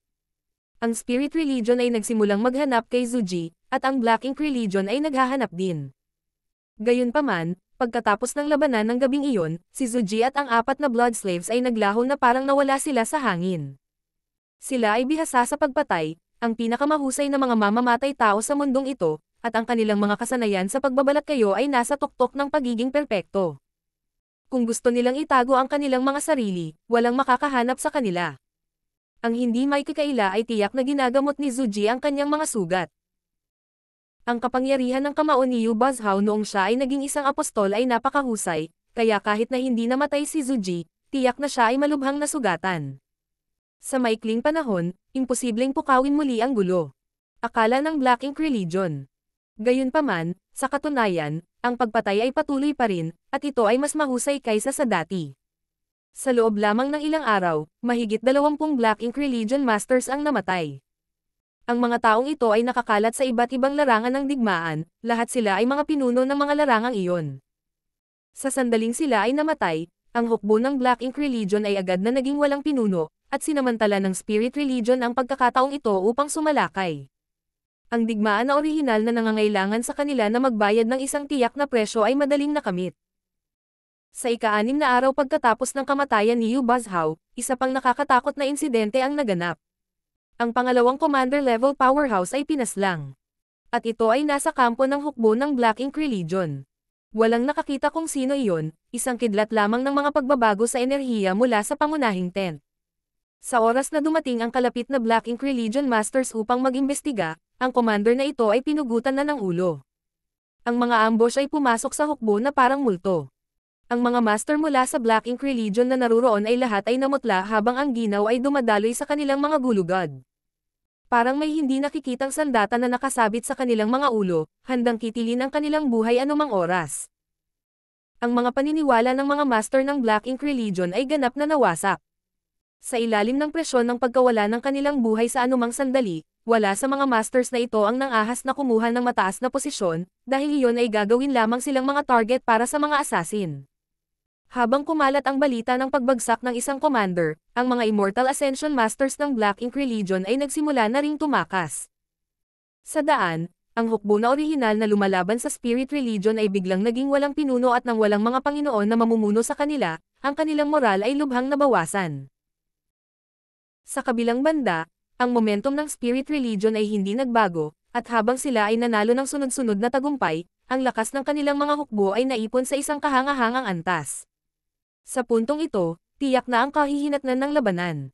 Ang Spirit Religion ay nagsimulang maghanap kay Zuji, at ang Black Ink Religion ay naghahanap din. Gayunpaman, pagkatapos ng labanan ng gabing iyon, si Zuji at ang 4 na Blood Slaves ay naglaho na parang nawala sila sa hangin. Sila ay bihasa sa pagpatay, ang pinakamahusay na mga mamamatay tao sa mundong ito, at ang kanilang mga kasanayan sa pagbabalat kayo ay nasa tuktok ng pagiging perpekto. Kung gusto nilang itago ang kanilang mga sarili, walang makakahanap sa kanila. Ang hindi may kakaila ay tiyak na ginagamot ni Zuji ang kanyang mga sugat. Ang kapangyarihan ng kamao ni Yu Bazhao noong siya ay naging isang apostol ay napakahusay, kaya kahit na hindi namatay si Zuji, tiyak na siya ay malubhang nasugatan. Sa maikling panahon, imposibleng pukawin muli ang gulo. Akala ng Black Ink Religion. Gayunpaman, sa katunayan, ang pagpatay ay patuloy pa rin, at ito ay mas mahusay kaysa sa dati. Sa loob lamang ng ilang araw, mahigit 20 Black Ink Religion Masters ang namatay. Ang mga taong ito ay nakakalat sa iba't ibang larangan ng digmaan, lahat sila ay mga pinuno ng mga larangang iyon. Sa sandaling sila ay namatay, ang hukbo ng Black Ink Religion ay agad na naging walang pinuno, at sinamantala ng Spirit Religion ang pagkakataong ito upang sumalakay. Ang digmaan na orihinal na nangangailangan sa kanila na magbayad ng isang tiyak na presyo ay madaling nakamit. Sa ika-6 na araw pagkatapos ng kamatayan ni Yu Bazhao, isa pang nakakatakot na insidente ang naganap. Ang pangalawang commander-level powerhouse ay pinaslang. At ito ay nasa kampo ng hukbo ng Black Ink Religion. Walang nakakita kung sino iyon, isang kidlat lamang ng mga pagbabago sa enerhiya mula sa pangunahing tent. Sa oras na dumating ang kalapit na Black Ink Religion Masters upang mag-imbestiga, ang commander na ito ay pinugutan na ng ulo. Ang mga ambush ay pumasok sa hukbo na parang multo. Ang mga master mula sa Black Ink Religion na naruroon ay lahat ay namutla habang ang ginaw ay dumadaloy sa kanilang mga gulugad. Parang may hindi nakikitang sandata na nakasabit sa kanilang mga ulo, handang kitilin ang kanilang buhay anumang oras. Ang mga paniniwala ng mga master ng Black Ink Religion ay ganap na nawasak. Sa ilalim ng presyon ng pagkawala ng kanilang buhay sa anumang sandali, wala sa mga masters na ito ang nangahas na kumuha ng mataas na posisyon, dahil iyon ay gagawin lamang silang mga target para sa mga assassin. Habang kumalat ang balita ng pagbagsak ng isang commander, ang mga Immortal Ascension Masters ng Black Ink Religion ay nagsimula na ring tumakas. Sa daan, ang hukbo na orihinal na lumalaban sa Spirit Religion ay biglang naging walang pinuno at nang walang mga Panginoon na mamumuno sa kanila, ang kanilang moral ay lubhang nabawasan. Sa kabilang banda, ang momentum ng Spirit Religion ay hindi nagbago, at habang sila ay nanalo ng sunod-sunod na tagumpay, ang lakas ng kanilang mga hukbo ay naipon sa isang kahangahangang antas. Sa puntong ito, tiyak na ang kahihinatnan ng labanan.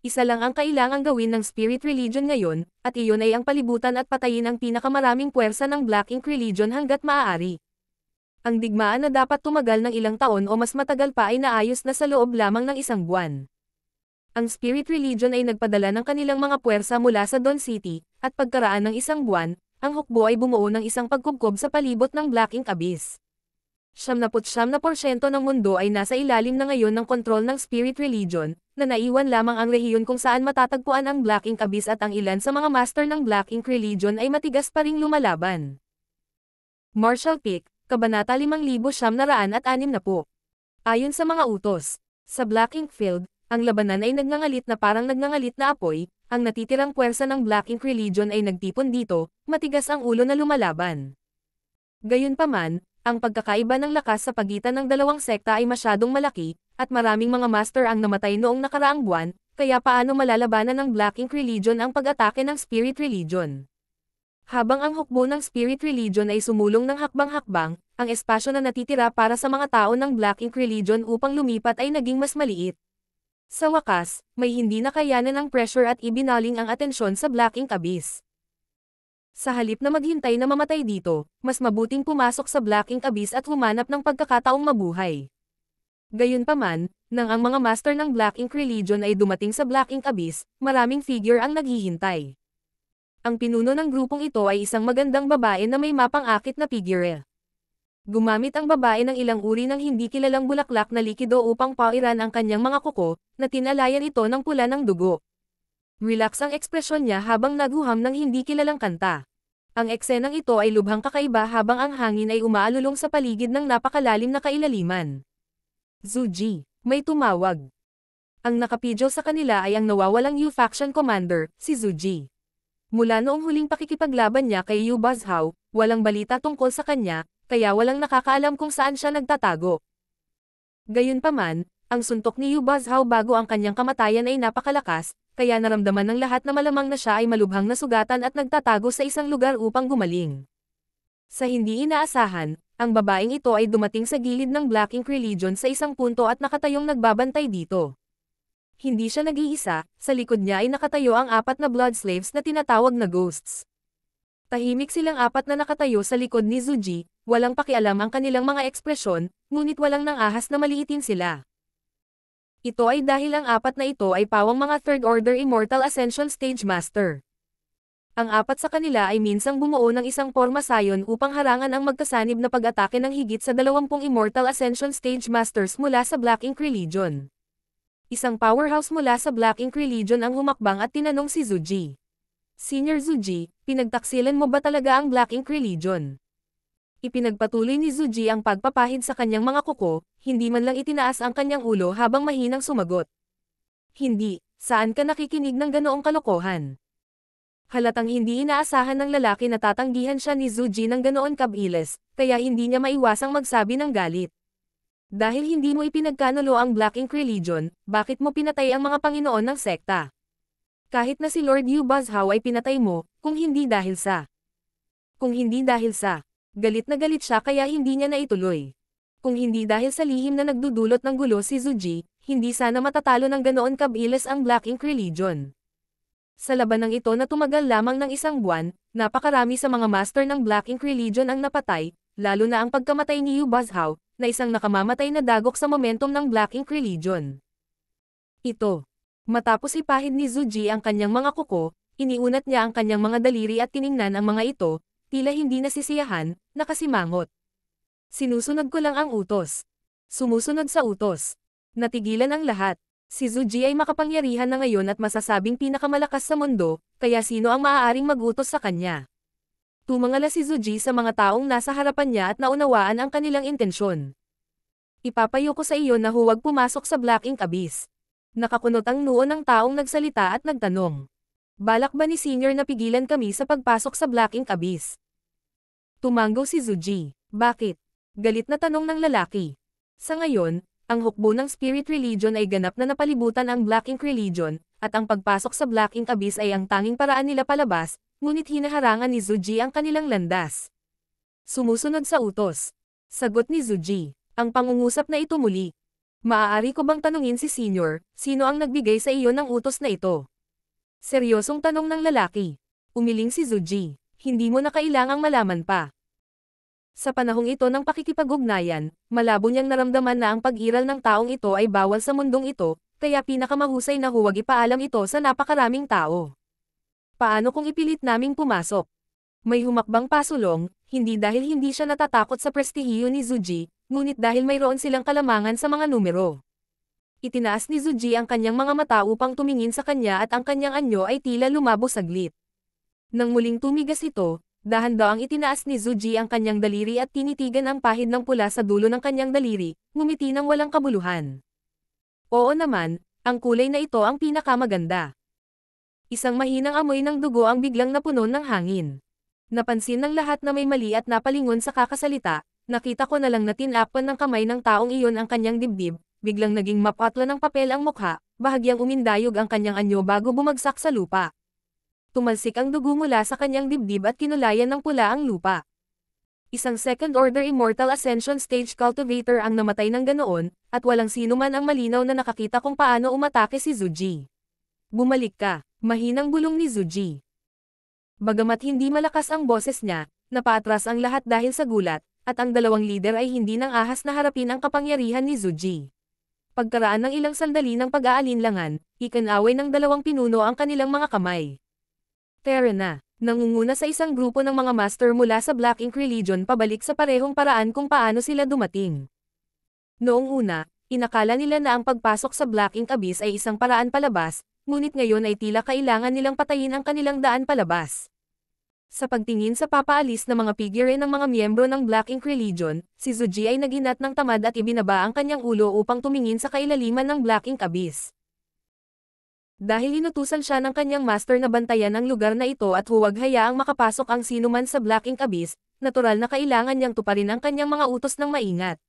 Isa lang ang kailangang gawin ng Spirit Religion ngayon, at iyon ay ang palibutan at patayin ang pinakamaraming puwersa ng Black Ink Religion hanggat maaari. Ang digmaan na dapat tumagal ng ilang taon o mas matagal pa ay naayos na sa loob lamang ng isang buwan. Ang Spirit Religion ay nagpadala ng kanilang mga puwersa mula sa Dawn City, at pagkaraan ng isang buwan, ang hukbo ay bumuo ng isang pagkubkob sa palibot ng Black Ink Abyss. 79% ng mundo ay nasa ilalim na ngayon ng kontrol ng Spirit Religion, na naiwan lamang ang rehiyon kung saan matatagpuan ang Black Ink Abyss at ang ilan sa mga master ng Black Ink Religion ay matigas pa ring lumalaban. Marshall Peak, Kabanata 5960. Ayon sa mga utos, sa Black Ink Field, ang labanan ay nagngangalit na parang nagngangalit na apoy, ang natitirang puwersa ng Black Ink Religion ay nagtipon dito, matigas ang ulo na lumalaban. Gayunpaman, ang pagkakaiba ng lakas sa pagitan ng dalawang sekta ay masyadong malaki, at maraming mga master ang namatay noong nakaraang buwan, kaya paano malalabanan ng Black Ink Religion ang pag-atake ng Spirit Religion? Habang ang hukbo ng Spirit Religion ay sumulong ng hakbang-hakbang, ang espasyo na natitira para sa mga tao ng Black Ink Religion upang lumipat ay naging mas maliit. Sa wakas, may hindi nakayanan ng pressure at ibinaling ang atensyon sa Black Ink Abyss. Sa halip na maghintay na mamatay dito, mas mabuting pumasok sa Black Ink Abyss at humanap ng pagkakataong mabuhay. Gayunpaman, nang ang mga master ng Black Ink Religion ay dumating sa Black Ink Abyss, maraming figure ang naghihintay. Ang pinuno ng grupong ito ay isang magandang babae na may mapang-akit na figure. Gumamit ang babae ng ilang uri ng hindi kilalang bulaklak na likido upang pairan ang kanyang mga kuko, na tinalayan ito ng pula ng dugo. Relax ang ekspresyon niya habang naguham ng hindi kilalang kanta. Ang eksenang ito ay lubhang kakaiba habang ang hangin ay umaalulong sa paligid ng napakalalim na kailaliman. Zuji, may tumawag. Ang nakapidyo sa kanila ay ang nawawalang Yu Faction Commander, si Zuji. Mula noong huling pakikipaglaban niya kay Yu Bazhao, walang balita tungkol sa kanya, kaya walang nakakaalam kung saan siya nagtatago. Gayunpaman, ang suntok ni Yu Bazhao bago ang kanyang kamatayan ay napakalakas, kaya naramdaman ng lahat na malamang na siya ay malubhang nasugatan at nagtatago sa isang lugar upang gumaling. Sa hindi inaasahan, ang babaeng ito ay dumating sa gilid ng Black Ink Religion sa isang punto at nakatayong nagbabantay dito. Hindi siya nag-iisa, sa likod niya ay nakatayo ang 4 na blood slaves na tinatawag na ghosts. Tahimik silang 4 na nakatayo sa likod ni Zuji, walang pakialam ang kanilang mga ekspresyon, ngunit walang nang-ahas na maliitin sila. Ito ay dahil ang 4 na ito ay pawang mga Third Order Immortal Ascension Stage Master. Ang 4 sa kanila ay minsang bumuo ng isang pormasayon upang harangan ang magkasanib na pag-atake ng higit sa 20 Immortal Ascension Stage Masters mula sa Black Ink Religion. Isang powerhouse mula sa Black Ink Religion ang humakbang at tinanong si Zuji. Senior Zuji, pinagtaksilan mo ba talaga ang Black Ink Religion? Ipinagpatuloy ni Zuji ang pagpapahid sa kanyang mga kuko, hindi man lang itinaas ang kanyang ulo habang mahinang sumagot. Hindi, saan ka nakikinig ng ganoong kalokohan? Halatang hindi inaasahan ng lalaki na tatanggihan siya ni Zuji ng ganoon kabiles, kaya hindi niya maiwasang magsabi ng galit. Dahil hindi mo ipinagkanulo ang Black Ink Religion, bakit mo pinatay ang mga Panginoon ng sekta? Kahit na si Lord Yu Bazhao ay pinatay mo, kung hindi dahil sa... Galit na galit siya kaya hindi niya naituloy. Kung hindi dahil sa lihim na nagdudulot ng gulo si Zuji, hindi sana matatalo ng ganoon kabiles ang Black Ink Religion. Sa labanang ito na tumagal lamang ng 1 buwan, napakarami sa mga master ng Black Ink Religion ang napatay, lalo na ang pagkamatay ni Yu Bazhao, na isang nakamamatay na dagok sa momentum ng Black Ink Religion. Ito. Matapos ipahid ni Zuji ang kanyang mga kuko, iniunat niya ang kanyang mga daliri at tiningnan ang mga ito, tila hindi nasisiyahan, nakasimangot. Sinusunod ko lang ang utos. Sumusunod sa utos. Natigilan ang lahat. Si Zuji ay makapangyarihan na ngayon at masasabing pinakamalakas sa mundo, kaya sino ang maaaring mag-utos sa kanya? Tumangala si Zuji sa mga taong nasa harapan niya at naunawaan ang kanilang intensyon. Ipapayo ko sa iyo na huwag pumasok sa Black Ink Abyss. Nakakunot ang noo ng taong nagsalita at nagtanong. Balak ba ni Senior na pigilan kami sa pagpasok sa Black Ink Abyss? Tumango si Zuji. Bakit? Galit na tanong ng lalaki. Sa ngayon, ang hukbo ng Spirit Religion ay ganap na napalibutan ang Black Ink Religion, at ang pagpasok sa Black Ink Abyss ay ang tanging paraan nila palabas, ngunit hinaharangan ni Zuji ang kanilang landas. Sumusunod sa utos. Sagot ni Zuji. Ang pangungusap na ito muli. Maaari ko bang tanungin si Senior, sino ang nagbigay sa iyo ng utos na ito? Seryosong tanong ng lalaki. Umiling si Zuji. Hindi mo na kailangang malaman pa. Sa panahong ito ng pakikipag-ugnayan, malabo niyang naramdaman na ang pag-iral ng taong ito ay bawal sa mundong ito, kaya pinakamahusay na huwag ipaalam ito sa napakaraming tao. Paano kung ipilit naming pumasok? May humakbang pasulong, hindi dahil hindi siya natatakot sa prestihiyo ni Zuji, ngunit dahil mayroon silang kalamangan sa mga numero. Itinaas ni Zuji ang kanyang mga mata upang tumingin sa kanya at ang kanyang anyo ay tila lumabo saglit. Nang muling tumigas ito, dahan-dahang itinaas ni Zuji ang kanyang daliri at tinitigan ang pahid ng pula sa dulo ng kanyang daliri, ngumiti ng walang kabuluhan. Oo naman, ang kulay na ito ang pinakamaganda. Isang mahinang amoy ng dugo ang biglang napuno ng hangin. Napansin ng lahat na may mali at napalingon sa kakasalita, nakita ko na lang na tinakpan ng kamay ng taong iyon ang kanyang dibdib, biglang naging mapatlo ng papel ang mukha, bahagyang umindayog ang kanyang anyo bago bumagsak sa lupa. Tumalsik ang dugo mula sa kanyang dibdib at kinulayan ng pula ang lupa. Isang Second Order Immortal Ascension Stage Cultivator ang namatay ng ganoon, at walang sino man ang malinaw na nakakita kung paano umatake si Zuji. Bumalik ka, mahinang bulong ni Zuji. Bagamat hindi malakas ang boses niya, napaatras ang lahat dahil sa gulat, at ang dalawang lider ay hindi nang ahas na harapin ang kapangyarihan ni Zuji. Pagkaraan ng ilang sandali ng pag-aalinlangan, ikinaway ng dalawang pinuno ang kanilang mga kamay. Tara na, Nangunguna sa isang grupo ng mga master mula sa Black Ink Religion pabalik sa parehong paraan kung paano sila dumating. Noong una, inakala nila na ang pagpasok sa Black Ink Abyss ay isang paraan palabas, ngunit ngayon ay tila kailangan nilang patayin ang kanilang daan palabas. Sa pagtingin sa papaalis na mga figure ng mga miyembro ng Black Ink Religion, si Zuji ay naginat ng tamad at ibinaba ang kanyang ulo upang tumingin sa kailaliman ng Black Ink Abyss. Dahil inutusan siya ng kanyang master na bantayan ang lugar na ito at huwag hayaang makapasok ang sinuman sa Black Ink Abyss, natural na kailangan niyang tuparin ang kanyang mga utos ng maingat.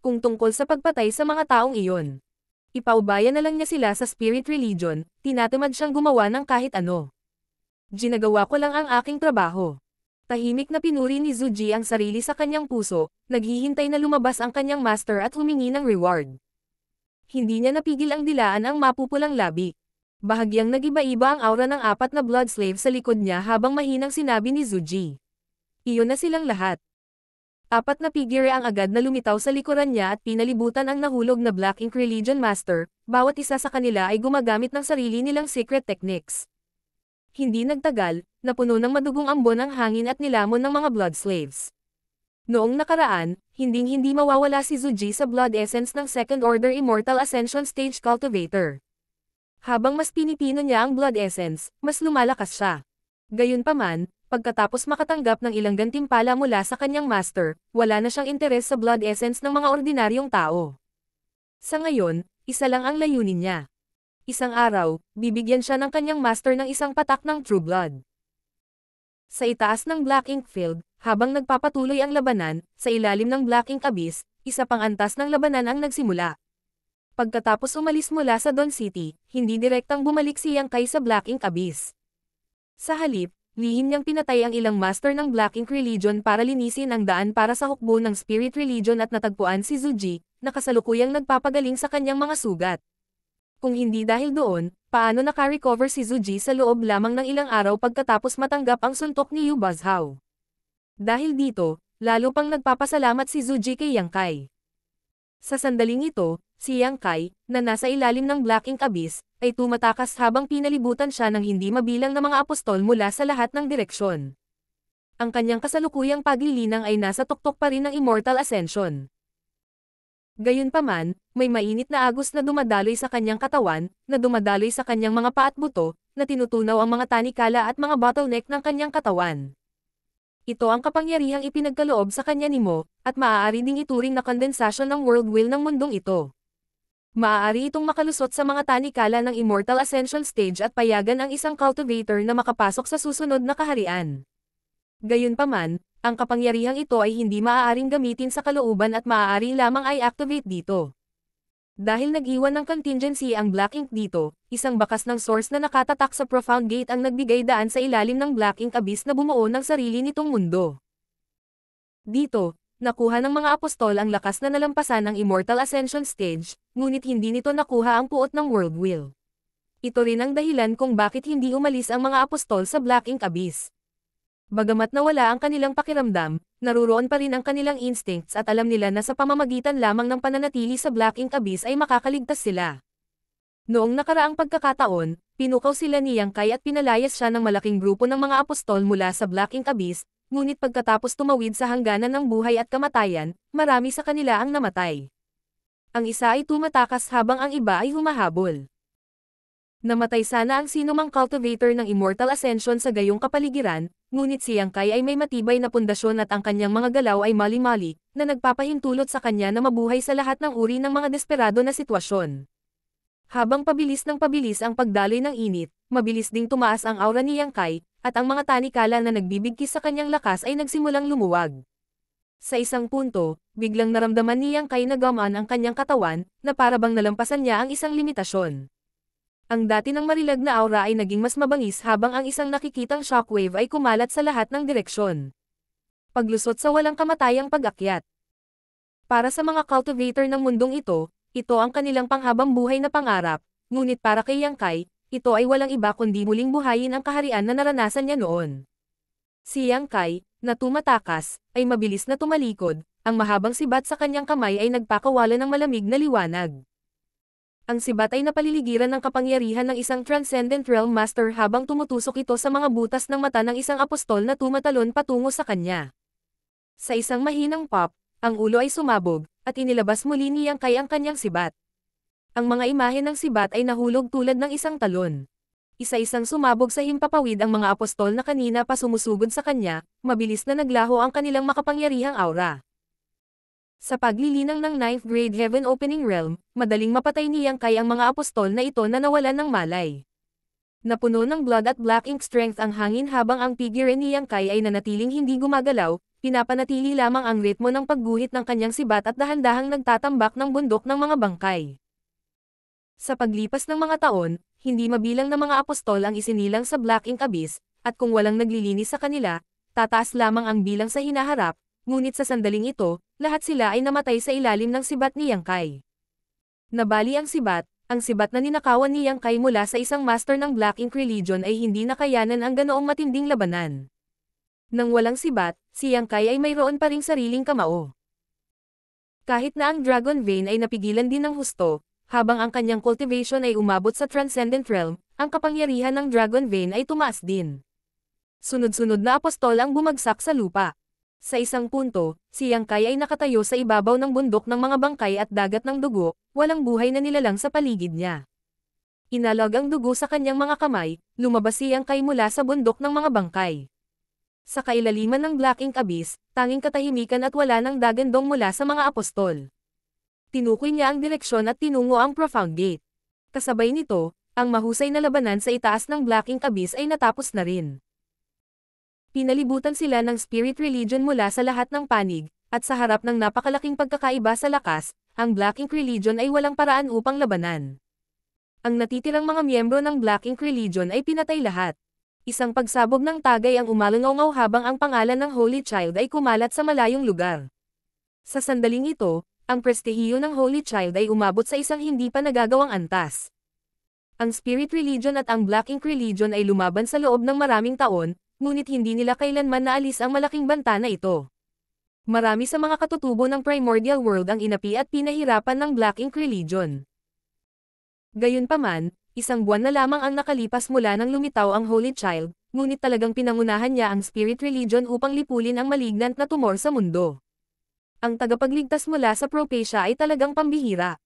Kung tungkol sa pagpatay sa mga taong iyon, ipaubaya na lang niya sila sa Spirit Religion, tinatamad siyang gumawa ng kahit ano. Ginagawa ko lang ang aking trabaho. Tahimik na pinuri ni Zuji ang sarili sa kanyang puso, naghihintay na lumabas ang kanyang master at humingi ng reward. Hindi niya napigil ang dilaan ang mapupulang labi. Bahagyang nagiba-iba ang aura ng 4 na blood slave sa likod niya habang mahinang sinabi ni Zuji. Iyon na silang lahat. 4 na figure ang agad na lumitaw sa likuran niya at pinalibutan ang nahulog na Black Ink Religion Master, bawat isa sa kanila ay gumagamit ng sarili nilang secret techniques. Hindi nagtagal, napuno ng madugong ambon ang hangin at nilamon ng mga blood slaves. Noong nakaraan, hinding-hindi mawawala si Zuji sa blood essence ng Second Order Immortal Ascension Stage Cultivator. Habang mas pinipino niya ang blood essence, mas lumalakas siya. Gayunpaman, pagkatapos makatanggap ng ilang gantimpala mula sa kanyang master, wala na siyang interes sa blood essence ng mga ordinaryong tao. Sa ngayon, isa lang ang layunin niya. Isang araw, bibigyan siya ng kanyang master ng isang patak ng True Blood. Sa itaas ng Black Ink Field, habang nagpapatuloy ang labanan, sa ilalim ng Black Ink Abyss, isa pang antas ng labanan ang nagsimula. Pagkatapos umalis mula sa Dawn City, hindi direktang bumalik si Yang Kai sa Black Ink Abyss. Sa halip, lihim niyang pinatay ang ilang master ng Black Ink Religion para linisin ang daan para sa hukbo ng Spirit Religion at natagpuan si Zuji, na kasalukuyang nagpapagaling sa kanyang mga sugat. Kung hindi dahil doon, paano naka-recover si Zuji sa loob lamang ng ilang araw pagkatapos matanggap ang suntok ni Yu Bazhao? Dahil dito, lalo pang nagpapasalamat si Zuji kay Yang Kai. Sa sandaling ito, si Yang Kai, na nasa ilalim ng Black Ink Abyss, ay tumatakas habang pinalibutan siya ng hindi mabilang na mga apostol mula sa lahat ng direksyon. Ang kanyang kasalukuyang paglilinang ay nasa tuktok pa rin ng Immortal Ascension. Gayunpaman, may mainit na agos na dumadaloy sa kanyang katawan, na dumadaloy sa kanyang mga paa at buto, na tinutunaw ang mga tanikala at mga bottleneck ng kanyang katawan. Ito ang kapangyarihang ipinagkaloob sa kanya ni Mo, at maaari ding ituring na kondensasyon ng world will ng mundong ito. Maaari itong makalusot sa mga tanikala ng Immortal Ascension Stage at payagan ang isang cultivator na makapasok sa susunod na kaharian. Gayunpaman, ang kapangyarihang ito ay hindi maaaring gamitin sa kalooban at maaari lamang ay activate dito. Dahil nag-iwan ng contingency ang Black Ink dito, isang bakas ng source na nakatatak sa Profound Gate ang nagbigay daan sa ilalim ng Black Ink Abyss na bumuo ng sarili nitong mundo. Dito, nakuha ng mga apostol ang lakas na nalampasan ng Immortal Ascension Stage, ngunit hindi nito nakuha ang puot ng World Will. Ito rin ang dahilan kung bakit hindi umalis ang mga apostol sa Black Ink Abyss. Bagamat nawala ang kanilang pakiramdam, naruroon pa rin ang kanilang instincts at alam nila na sa pamamagitan lamang ng pananatili sa Black Ink Abyss ay makakaligtas sila. Noong nakaraang pagkakataon, pinukaw sila ni Yang Kai at pinalayas siya ng malaking grupo ng mga apostol mula sa Black Ink Abyss, ngunit pagkatapos tumawid sa hangganan ng buhay at kamatayan, marami sa kanila ang namatay. Ang isa ay tumatakas habang ang iba ay humahabol. Namatay sana ang sinumang cultivator ng Immortal Ascension sa gayong kapaligiran, ngunit si Yang Kai ay may matibay na pundasyon at ang kanyang mga galaw ay mali-mali, na nagpapahintulot sa kanya na mabuhay sa lahat ng uri ng mga desperado na sitwasyon. Habang pabilis ng pabilis ang pagdaloy ng init, mabilis ding tumaas ang aura ni Yang Kai, at ang mga tanikala na nagbibigkis sa kanyang lakas ay nagsimulang lumuwag. Sa isang punto, biglang naramdaman ni Yang Kai na gamaan ang kanyang katawan, na parabang nalampasan niya ang isang limitasyon. Ang dati ng marilag na aura ay naging mas mabangis habang ang isang nakikitang shockwave ay kumalat sa lahat ng direksyon. Paglusot sa walang kamatayang pag-akyat. Para sa mga cultivator ng mundong ito ang kanilang panghabang buhay na pangarap, ngunit para kay Yang Kai, ito ay walang iba kundi muling buhayin ang kaharian na naranasan niya noon. Si Yang Kai, na tumatakas, ay mabilis na tumalikod, ang mahabang sibat sa kanyang kamay ay nagpakawala ng malamig na liwanag. Ang Sibat ay napaliligiran ng kapangyarihan ng isang Transcendent Realm Master habang tumutusok ito sa mga butas ng mata ng isang apostol na tumatalon patungo sa kanya. Sa isang mahinang pop, ang ulo ay sumabog, at inilabas muli ni Yang Kai ang kanyang Sibat. Ang mga imahe ng Sibat ay nahulog tulad ng isang talon. Isa-isang sumabog sa himpapawid ang mga apostol na kanina pa sumusugod sa kanya, mabilis na naglaho ang kanilang makapangyarihang aura. Sa paglilinang ng 9th grade Heaven Opening Realm, madaling mapatay ni Yang Kai ang mga apostol na ito na nawalan ng malay. Napuno ng blood at black ink strength ang hangin habang ang figure ni Yang Kai ay nanatiling hindi gumagalaw, pinapanatili lamang ang ritmo ng pagguhit ng kanyang sibat at dahan-dahang nagtatambak ng bundok ng mga bangkay. Sa paglipas ng mga taon, hindi mabilang na mga apostol ang isinilang sa Black Ink Abyss, at kung walang naglilinis sa kanila, tataas lamang ang bilang sa hinaharap, ngunit sa sandaling ito, lahat sila ay namatay sa ilalim ng sibat ni Yang Kai. Nabali ang sibat na ninakawan ni Yang Kai mula sa isang master ng Black Ink Religion ay hindi nakayanan ang ganoong matinding labanan. Nang walang sibat, si Yang Kai ay mayroon pa ring sariling kamao. Kahit na ang Dragon Vein ay napigilan din ng husto, habang ang kanyang cultivation ay umabot sa Transcendent Realm, ang kapangyarihan ng Dragon Vein ay tumaas din. Sunod-sunod na apostol ang bumagsak sa lupa. Sa isang punto, si Yang Kai ay nakatayo sa ibabaw ng bundok ng mga bangkay at dagat ng dugo, walang buhay na nilalang sa paligid niya. Inalog ang dugo sa kanyang mga kamay, lumabas si Yang Kai mula sa bundok ng mga bangkay. Sa kailaliman ng Black Ink Abyss, tanging katahimikan at wala ng dagandong mula sa mga apostol. Tinukoy niya ang direksyon at tinungo ang Profound Gate. Kasabay nito, ang mahusay na labanan sa itaas ng Black Ink Abyss ay natapos na rin. Pinalibutan sila ng Spirit Religion mula sa lahat ng panig, at sa harap ng napakalaking pagkakaiba sa lakas, ang Black Ink Religion ay walang paraan upang labanan. Ang natitirang mga miyembro ng Black Ink Religion ay pinatay lahat. Isang pagsabog ng tagay ang umalungaw habang ang pangalan ng Holy Child ay kumalat sa malayong lugar. Sa sandaling ito, ang prestihiyo ng Holy Child ay umabot sa isang hindi pa nagagawang antas. Ang Spirit Religion at ang Black Ink Religion ay lumaban sa loob ng maraming taon, ngunit hindi nila kailanman naalis ang malaking banta na ito. Marami sa mga katutubo ng Primordial World ang inapi at pinahirapan ng Black Ink Religion. Gayunpaman, isang buwan na lamang ang nakalipas mula nang lumitaw ang Holy Child, ngunit talagang pinangunahan niya ang Spirit Religion upang lipulin ang malignant na tumor sa mundo. Ang tagapagligtas mula sa Propacia ay talagang pambihira.